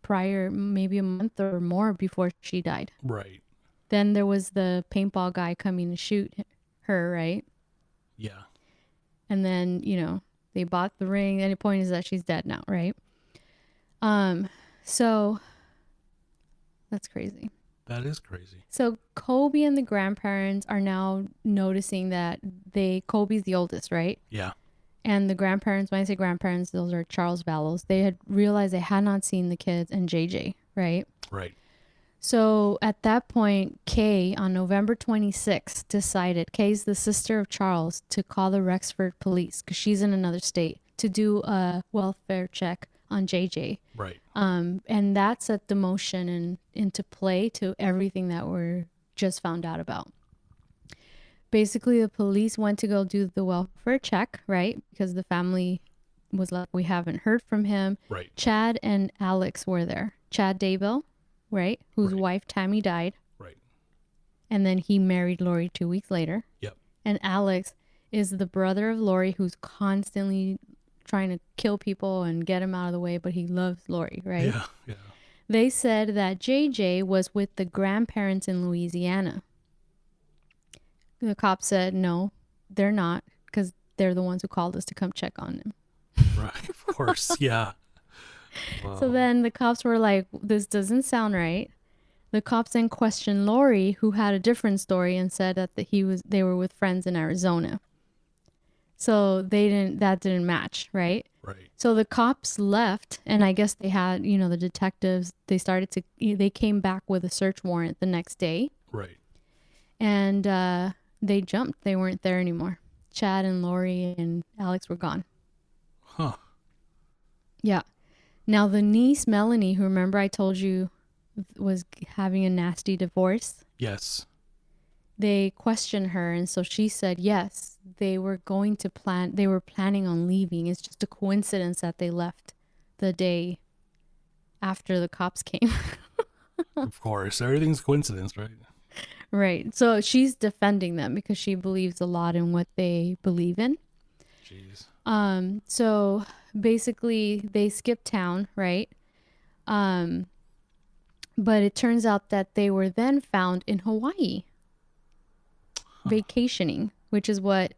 prior, maybe a month or more before she died. Right. Then there was the paintball guy coming to shoot her, right? Yeah. And then, they bought the ring. And the point is that she's dead now, right? So that's crazy. That is crazy. So Kobe and the grandparents are now noticing that Kobe's the oldest, right? Yeah. And the grandparents, when I say grandparents, those are Charles Vallows. They had realized they had not seen the kids and JJ, right? Right. So at that point, Kay, on November 26th, decided, Kay's the sister of Charles, to call the Rexford police, because she's in another state, to do a welfare check on JJ. Right. And that set the motion into play to everything that we're just found out about. Basically, the police went to go do the welfare check, right? Because the family was like, we haven't heard from him. Right. Chad and Alex were there. Chad Daybell, right? Whose Right. wife Tammy died. Right. And then he married Lori 2 weeks later. Yep. And Alex is the brother of Lori, who's constantly trying to kill people and get him out of the way, but he loves Lori, right? Yeah. Yeah. They said that JJ was with the grandparents in Louisiana. The cops said, no, they're not, because they're the ones who called us to come check on them. Right. Of course. Yeah. Wow. So then the cops were like, this doesn't sound right. The cops then questioned Lori, who had a different story, and said that they were with friends in Arizona. So that didn't match, right? Right. So the cops left, and I guess they had, the detectives, they came back with a search warrant the next day. Right. And they jumped. They weren't there anymore. Chad and Lori and Alex were gone. Huh. Yeah. Now the niece, Melanie, who, remember I told you was having a nasty divorce, Yes. they questioned her, and so she said yes, they were planning on leaving. It's just a coincidence that they left the day after the cops came. Of course. Everything's coincidence, right? Right. So she's defending them because she believes a lot in what they believe in. Jeez. So basically they skipped town, right? But it turns out that they were then found in Hawaii, vacationing, which is what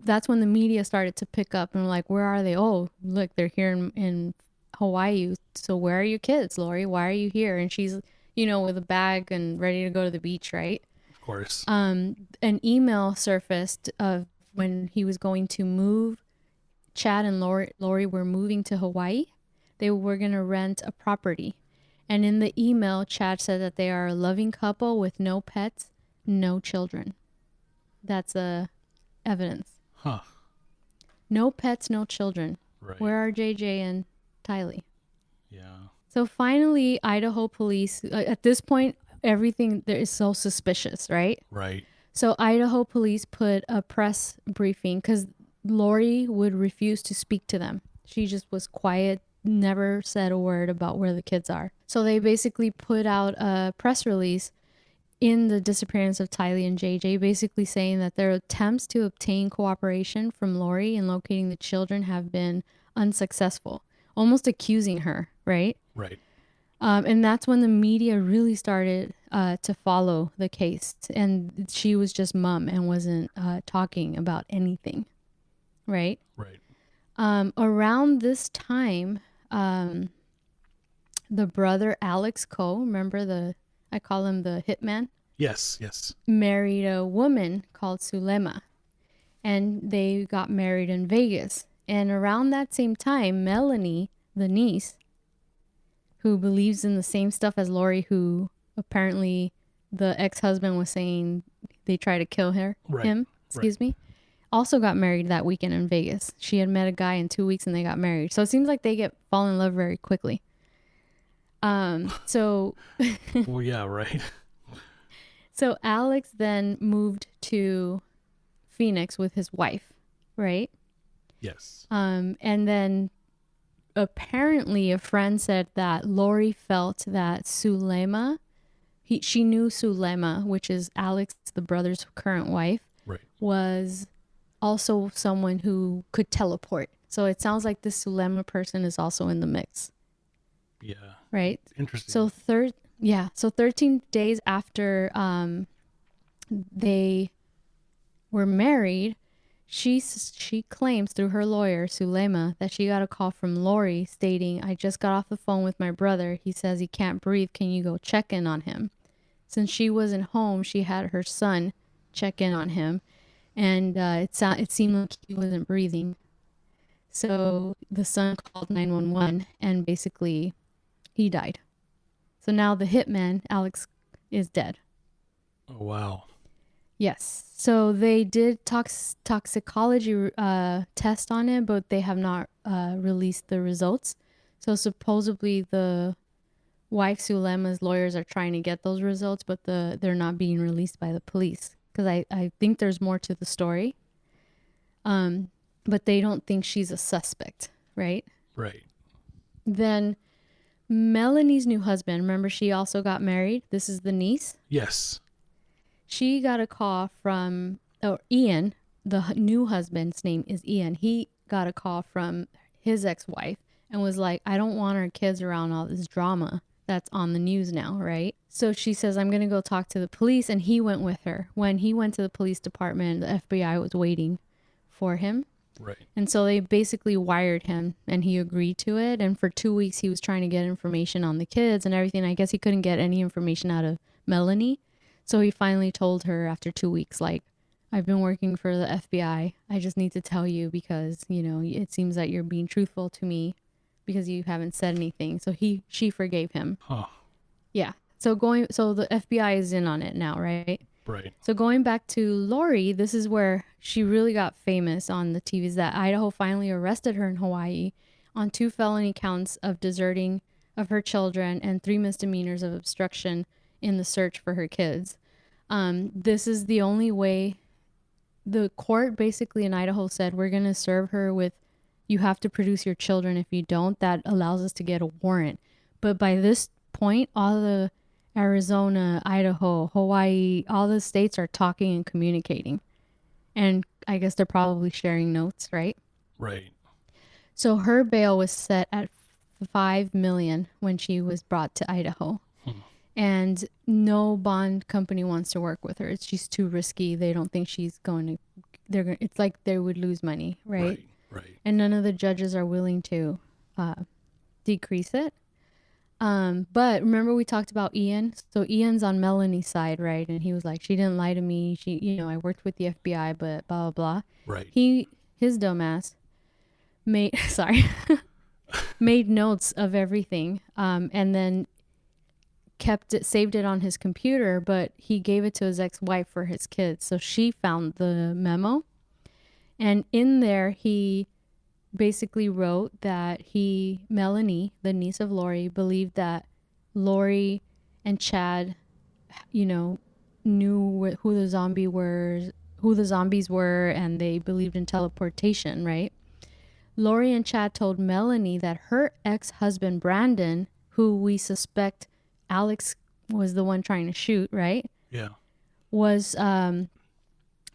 that's when the media started to pick up and were like, where are they? Oh, look, they're here in Hawaii. So where are your kids, Lori? Why are you here? And she's, with a bag and ready to go to the beach, right? Of course. An email surfaced of when he was going to move. Chad and Lori were moving to Hawaii. They were going to rent a property. And in the email, Chad said that they are a loving couple with no pets, no children. That's evidence. Huh. No pets, no children. Right. Where are JJ and Tylee? Yeah. So finally, Idaho police, at this point, everything there is so suspicious, right? Right. So Idaho police put a press briefing because Lori would refuse to speak to them. She just was quiet, never said a word about where the kids are. So they basically put out a press release in the disappearance of Tylee and JJ, basically saying that their attempts to obtain cooperation from Lori in locating the children have been unsuccessful, almost accusing her, right? Right. And that's when the media really started to follow the case. And she was just mum and wasn't talking about anything, right? Right. Around this time, the brother Alex Coe, remember I call him the hitman, Yes. Yes. married a woman called Sulema. And they got married in Vegas. And around that same time, Melanie, the niece, who believes in the same stuff as Lori, who apparently the ex-husband was saying they tried to kill him, also got married that weekend in Vegas. She had met a guy in 2 weeks and they got married. So it seems like they fall in love very quickly. So Well, yeah, right. So Alex then moved to Phoenix with his wife. right? Yes. And then apparently a friend said that Lori felt that Sulema, she knew Sulema, which is Alex, the brother's current wife, Right. was also someone who could teleport. So it sounds like this Sulema person is also in the mix, Yeah. right? Interesting. So so 13 days after they were married, she claims through her lawyer Sulema that she got a call from Lori stating, "I just got off the phone with my brother. He says he can't breathe. Can you go check in on him?" Since she wasn't home, she had her son check in on him, and it seemed like he wasn't breathing. So the son called 911, and basically he died. So now the hitman Alex is dead. Oh wow. Yes. So they did toxicology test on it, but they have not released the results. So supposedly the wife Sulema's lawyers are trying to get those results, but they're not being released by the police because I think there's more to the story. But they don't think she's a suspect, right? Right. Then Melanie's new husband, remember she also got married? This is the niece. Yes. She got a call from Ian, the new husband's name is Ian. He got a call from his ex-wife and was like, "I don't want our kids around all this drama that's on the news now," right? So she says, "I'm going to go talk to the police," and he went with her. When he went to the police department, the FBI was waiting for him. Right. And so they basically wired him and he agreed to it. And for 2 weeks, he was trying to get information on the kids and everything. I guess he couldn't get any information out of Melanie. So he finally told her after 2 weeks, like, "I've been working for the FBI. I just need to tell you because, it seems that you're being truthful to me because you haven't said anything." So she forgave him. Huh. Yeah. So the FBI is in on it now, right? Right. So going back to Lori, this is where she really got famous on the TVs that Idaho finally arrested her in Hawaii on 2 felony counts of deserting of her children and 3 misdemeanors of obstruction in the search for her kids. This is the only way. The court basically in Idaho said, "We're going to serve her with, you have to produce your children. If you don't, that allows us to get a warrant." But by this point, all the Arizona, Idaho, Hawaii, all the states are talking and communicating. And I guess they're probably sharing notes, right? Right. So her bail was set at 5 million when she was brought to Idaho. Hmm. And no bond company wants to work with her. She's too risky. They don't think she's going to it's like they would lose money, right? Right. Right. And none of the judges are willing to decrease it. But remember we talked about Ian? So Ian's on Melanie's side, right? And he was like, "She didn't lie to me. I worked with the FBI, but blah, blah, blah." Right. His dumbass made, sorry, made notes of everything. And then saved it on his computer, but he gave it to his ex-wife for his kids. So she found the memo. And in there, he basically wrote that Melanie, the niece of Lori, believed that Lori and Chad, knew who the zombies were, and they believed in teleportation, right? Lori and Chad told Melanie that her ex-husband Brandon, who we suspect Alex was the one trying to shoot, right, Yeah. was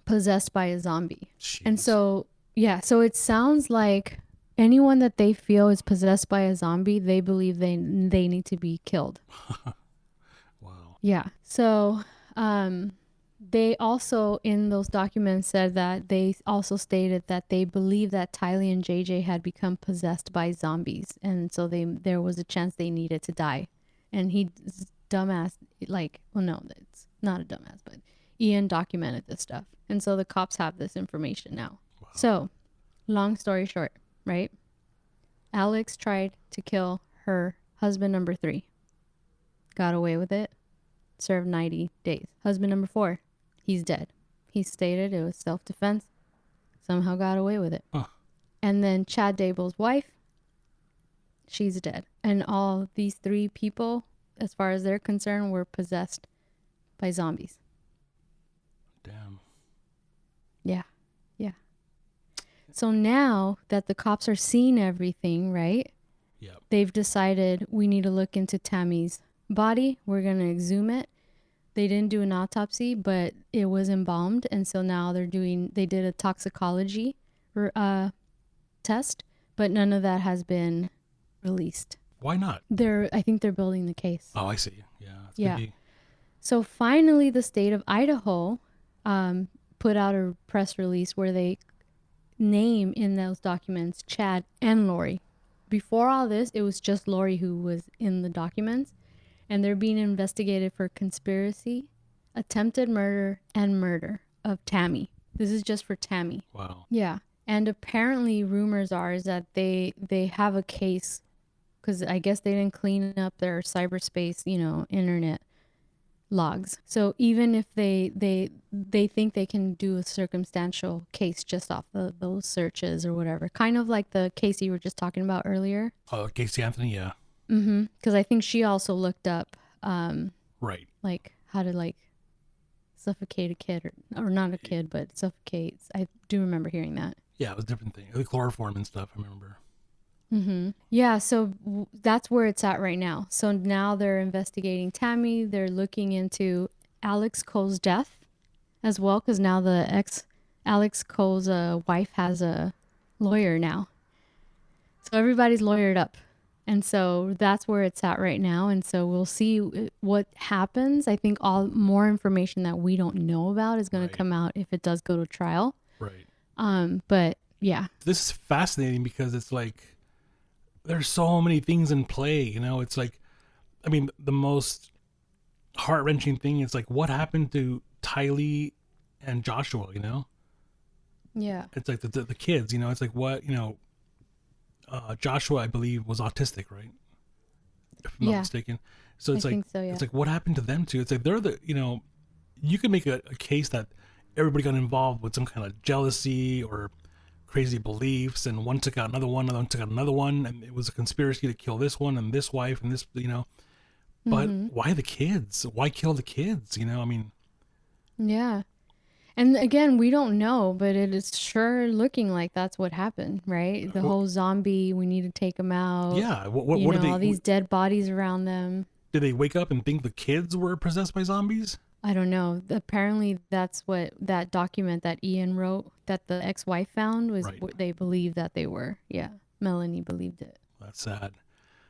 possessed by a zombie. And Jeez. so it sounds like anyone that they feel is possessed by a zombie, they believe they need to be killed. Wow. Yeah. So they also in those documents said that they also stated that they believe that Tylee and JJ had become possessed by zombies, and so there was a chance they needed to die. And he dumbass, like, well, no, it's not a dumbass, but Ian documented this stuff, and so the cops have this information now. Wow. So long story short, right? Alex tried to kill her husband number 3, got away with it, served 90 days. Husband number 4, he's dead. He stated it was self-defense, somehow got away with it. Huh. And then Chad Dable's wife, she's dead. And all these 3 people, as far as they're concerned, were possessed by zombies. Damn. Yeah. Yeah. So now that the cops are seeing everything, right? Yep. They've decided we need to look into Tammy's body. We're going to exhume it. They didn't do an autopsy, but it was embalmed. And so now they did a toxicology test, but none of that has been released. Why not? I think they're building the case. Oh, I see. Yeah, it's gonna Yeah. be. So finally, the state of Idaho put out a press release where they name in those documents Chad and Lori. Before all this, it was just Lori who was in the documents, and they're being investigated for conspiracy, attempted murder, and murder of Tammy. This is just for Tammy. Wow. Yeah. And apparently rumors are is that they have a case because I guess they didn't clean up their cyberspace, internet logs. So even if they think they can do a circumstantial case just off those searches or whatever, kind of like the case you were just talking about earlier. Oh, Casey Anthony. Yeah. Because I think she also looked up Right. like how to like suffocate a kid or not a kid, but suffocate. I do remember hearing that. Yeah, it was a different thing. The chloroform and stuff. I remember. Yeah, so that's where it's at right now. So now they're investigating Tammy. They're looking into Alex Cole's death as well, because now Alex Cole's wife has a lawyer now. So everybody's lawyered up. And so that's where it's at right now. And so we'll see what happens. I think all more information that we don't know about is going to come out if it does go to trial. Right. But yeah. This is fascinating because it's like there's so many things in play. It's like, I mean, the most heart wrenching thing is like what happened to Tylee and Joshua. Yeah. It's like the kids. It's like what Joshua, I believe, was autistic, right? If I'm not mistaken. So it's I like think so, yeah. it's like what happened to them too? It's like they're you could make a case that everybody got involved with some kind of jealousy or crazy beliefs, and one took out another one took out another one, and it was a conspiracy to kill this one and this wife and this. But why the kids? Why kill the kids? I mean, yeah. And again, we don't know, but it is sure looking like that's what happened, right? The whole zombie, we need to take them out. Yeah. What did they? All these dead bodies around them. Did they wake up and think the kids were possessed by zombies? I don't know. Apparently, that's what that document that Ian wrote that the ex-wife found was what they believed that they were. Yeah. Melanie believed it. That's sad.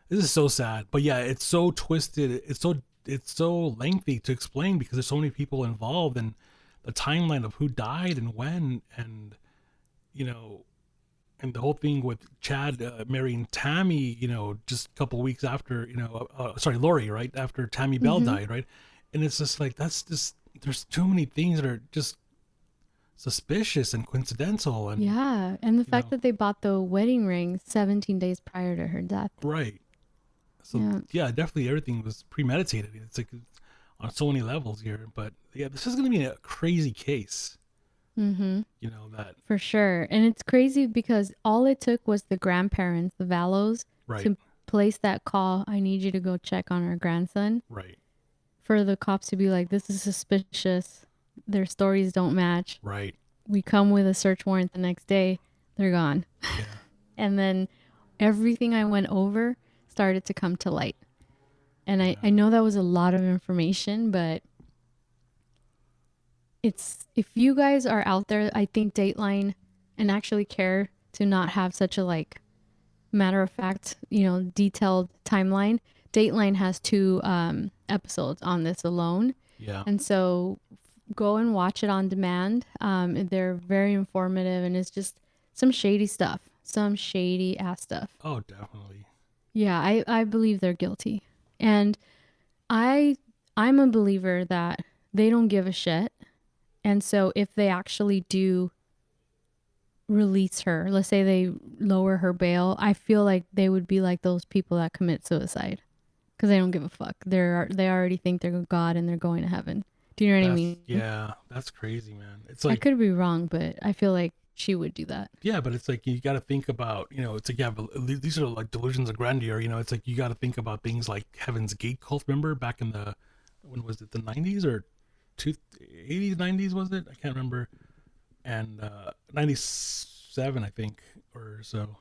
This is so sad. But yeah, it's so twisted. It's so lengthy to explain because there's so many people involved and the timeline of who died and when, and and the whole thing with Chad marrying Tammy, just a couple weeks after, sorry, Lori, right after Tammy Bell died, right? And it's just like there's too many things that are just suspicious and coincidental, and yeah, and the fact that they bought the wedding ring 17 days prior to her death. Right. So yeah, definitely everything was premeditated. It's like on so many levels here, but yeah, this is going to be a crazy case. That for sure. And it's crazy because all it took was the grandparents, the Vallows, to place that call. I need you to go check on our grandson. Right. For the cops to be like, this is suspicious. Their stories don't match. Right. We come with a search warrant the next day. They're gone. Yeah. And then everything I went over started to come to light. And I know that was a lot of information, but if you guys are out there, I think Dateline and actually care to not have such a matter of fact, detailed timeline. Dateline has 2 episodes on this alone. Yeah. And so go and watch it on demand. They're very informative and it's just some shady stuff, some shady ass stuff. Oh, definitely. Yeah, I believe they're guilty. And I'm a believer that they don't give a shit. And so if they actually do release her, let's say they lower her bail, I feel like they would be like those people that commit suicide because they don't give a fuck. They already think they're God and they're going to heaven. Do you know what I mean? Yeah, that's crazy, man. It's like I could be wrong, but I feel like she would do that. Yeah, but it's like you got to think about, it's like these are like delusions of grandeur. It's like you got to think about things like Heaven's Gate cult. Remember back in when was it, the 90s or 80s, 90s was it? I can't remember. And 90s, 1987, I think, or so,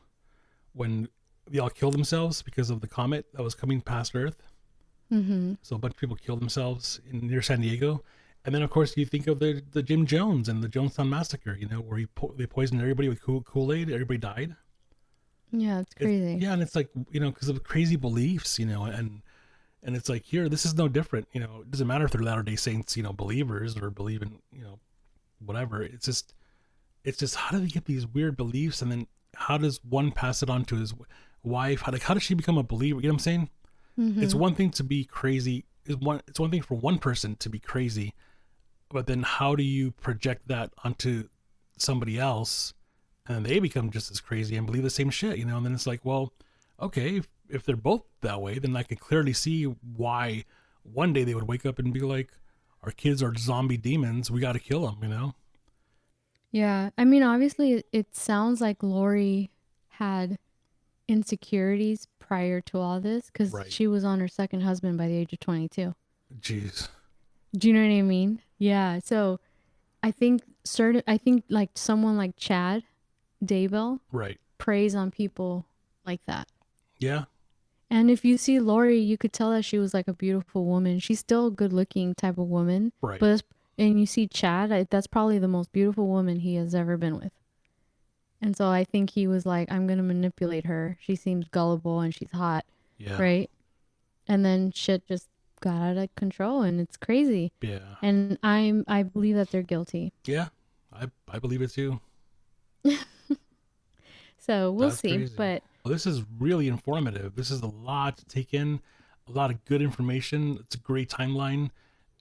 when they all killed themselves because of the comet that was coming past Earth. Mm-hmm. So a bunch of people killed themselves near San Diego. And then, of course, you think of the Jim Jones and the Jonestown Massacre, where they poisoned everybody with Kool-Aid. Everybody died. Yeah, it's crazy. Yeah, and it's like, because of crazy beliefs, and it's like here, this is no different. It doesn't matter if they're Latter Day Saints, believers or believe in, whatever. It's just how do they get these weird beliefs, and then how does one pass it on to his wife? How does she become a believer? You know what I'm saying? It's Mm-hmm. one thing to be crazy. It's one thing for one person to be crazy, but then how do you project that onto somebody else, and they become just as crazy and believe the same shit? And then it's like, well, okay, if they're both that way, then I can clearly see why one day they would wake up and be like, our kids are zombie demons, we got to kill them. Yeah, I mean, obviously, it sounds like Lori had insecurities prior to all this because Right. she was on her second husband by the age of 22. Jeez. Do you know what I mean? Yeah. So I think like someone like Chad Daybell Right. preys on people like that. Yeah. And if you see Lori, you could tell that she was like a beautiful woman. She's still a good looking type of woman. Right. And you see Chad, that's probably the most beautiful woman he has ever been with. And so I think he was like, I'm going to manipulate her. She seems gullible and she's hot. Yeah. Right. And then shit just got out of control and it's crazy. Yeah. And I believe that they're guilty. Yeah. I believe it too. So we'll That's see. crazy. But Well, this is really informative. This is a lot to take in, a lot of good information. It's a great timeline.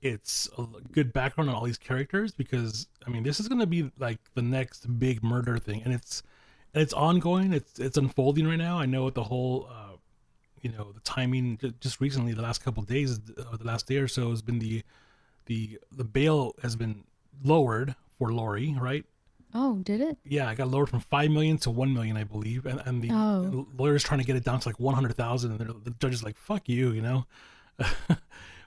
It's a good background on all these characters because I mean this is going to be like the next big murder thing, and it's ongoing. It's unfolding right now. I know with the whole the timing just recently, the last couple of days, the last day or so has been the bail has been lowered for Lori, right? oh, did it? Yeah, I got lowered from 5 million to 1 million, I believe, and the Oh, lawyer's trying to get it down to like 100,000, and the judge is like, "Fuck you,"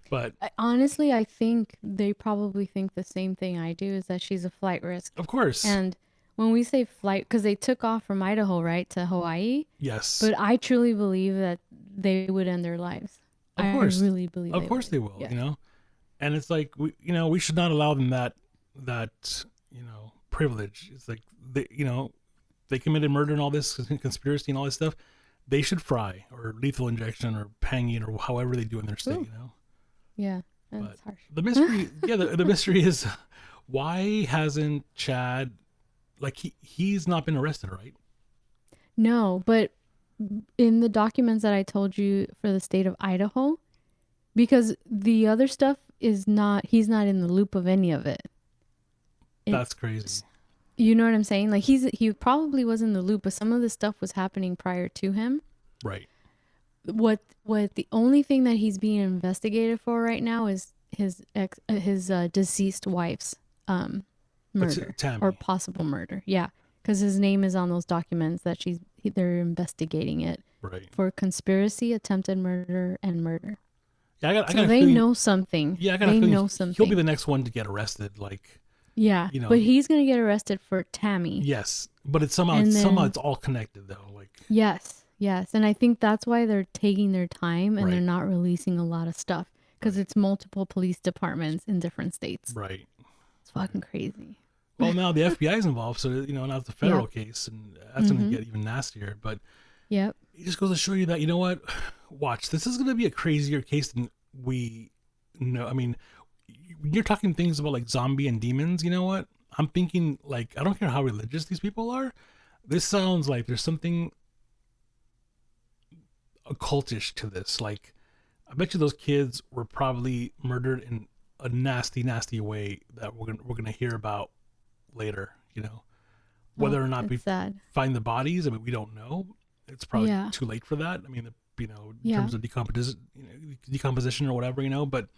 But honestly, I think they probably think the same thing I do is that she's a flight risk. of course, And when we say flight, because they took off from Idaho, right, to Hawaii, yes, but I truly believe that they would end their lives. of I course, really believe of they course would. they will, Yeah. and it's like we should not allow them that privilege. It's like they committed murder and all this conspiracy and all this stuff. They should fry or lethal injection or hanging or however they do in their state, Ooh, yeah, But that's harsh. the mystery, yeah, the mystery is why hasn't Chad, like he's not been arrested, right? No, but in the documents that I told you for the state of Idaho, because the other stuff is not, he's not in the loop of any of it. That's crazy. It's, you know what I'm saying? Like he probably was in the loop, but some of the stuff was happening prior to him. Right. What the only thing that he's being investigated for right now is his deceased wife's But murder or Tammy, possible murder. Yeah, because his name is on those documents that they're investigating it right? for conspiracy, attempted murder, and murder. Yeah, I So got a they feeling. know something. Yeah, I got a They feeling know he'll be something. the next one to get arrested. Like, Yeah, you but know, he's gonna get arrested for Tammy, yes, but it's somehow and then it's all connected though. Like, yes, and I think that's why they're taking their time and they're right, not releasing a lot of stuff because right, it's multiple police departments in different states. right, It's right. fucking crazy. Well, now the FBI is involved, so now it's a federal Yep. case, and that's going to Mhm. get even nastier. But Yep. it just goes to show you that watch, this is going to be a crazier case than we know. I mean, when you're talking things about like zombie and demons, you know what? I'm thinking like I don't care how religious these people are. This sounds like there's something occultish to this. Like, I bet you those kids were probably murdered in a nasty, nasty way that we're gonna hear about later. Oh, Whether or not we it's sad. find the bodies, I mean, we don't know. It's probably Yeah. too late for that. I mean, in Yeah. terms of decomposition or whatever. But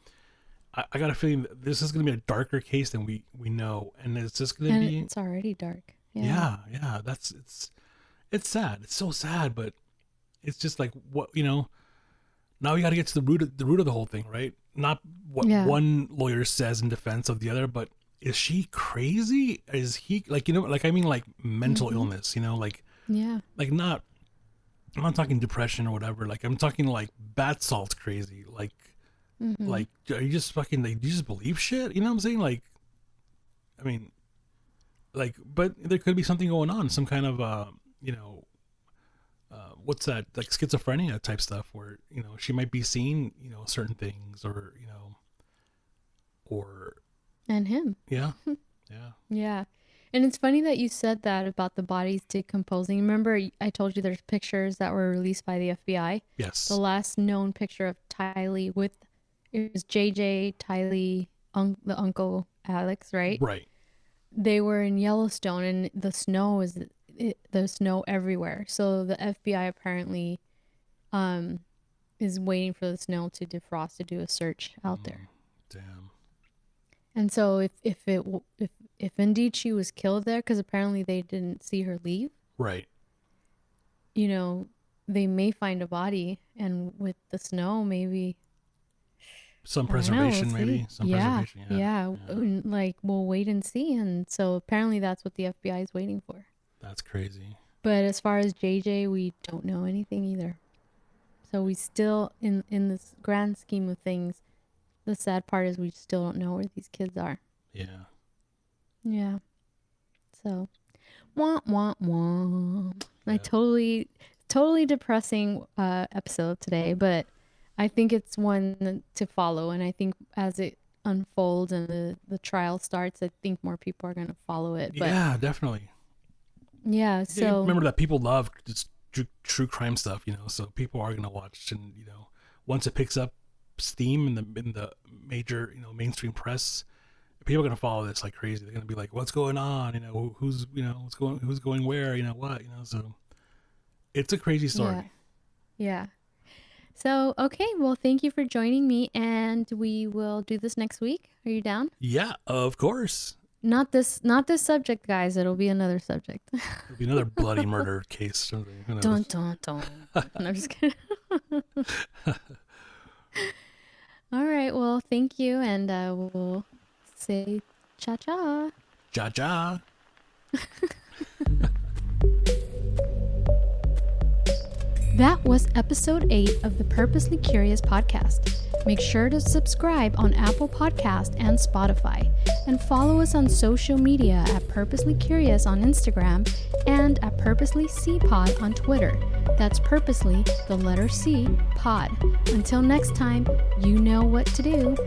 I got a feeling that this is going to be a darker case than we know, and it's just going to And be it's already dark. Yeah. yeah. It's sad. It's so sad, but it's just like Now we got to get to the root of the whole thing, right? Not what Yeah. one lawyer says in defense of the other, but is she crazy? Is he like, like, I mean, like mental Mm-hmm. illness, Yeah. like not, I'm not talking depression or whatever. Like I'm talking like bath salt crazy. Mm-hmm. Like, are you just fucking like, do you just believe shit? You know what I'm saying? Like, I mean, like, but there could be something going on, some kind of, you know, what's that, like schizophrenia type stuff where, she might be seeing, certain things or, or, And him. yeah, yeah, Yeah. And it's funny that you said that about the bodies decomposing. Remember, I told you there's pictures that were released by the FBI? The yes, last known picture of Tylee with, it was JJ, Tylee, the uncle Alex, right? right. They were in Yellowstone and the snow the snow everywhere. So the FBI apparently um, is waiting for the snow to defrost to do a search out there. Damn. And so if indeed she was killed there, because apparently they didn't see her leave, Right. you know, they may find a body, and with the snow, maybe Some I don't know. We'll preservation, see. maybe. Some Yeah, preservation. Yeah. yeah. Yeah. Like we'll wait and see. And so apparently that's what the FBI is waiting for. That's crazy. But as far as JJ, we don't know anything either. So we still, in this grand scheme of things, the sad part is we still don't know where these kids are. Yeah. Yeah. So, wah wah wah. I Yeah. totally depressing episode today, but I think it's one to follow, and I think as it unfolds and the trial starts, I think more people are gonna follow it. But Yeah, definitely. yeah, Yeah, so remember that people love just true crime stuff, so people are gonna watch, and once it picks up steam in the major, mainstream press, people are gonna follow this like crazy. They're gonna be like, "What's going on? Who's going where? What? So it's a crazy yeah, story." yeah. So okay, well, thank you for joining me, and we will do this next week. Are you down? Yeah, of course. Not this subject, guys. It'll be another subject. It'll be another bloody murder case. Something. Who Dun knows? dun dun. No, I'm just kidding. All right. Well, thank you, and we'll say cha cha. Ja ja. That was episode 8 of the Purposely Curious podcast. Make sure to subscribe on Apple Podcast and Spotify, and follow us on social media at Purposely Curious on Instagram and at Purposely C Pod on Twitter. That's Purposely, the letter C, Pod. Until next time, you know what to do.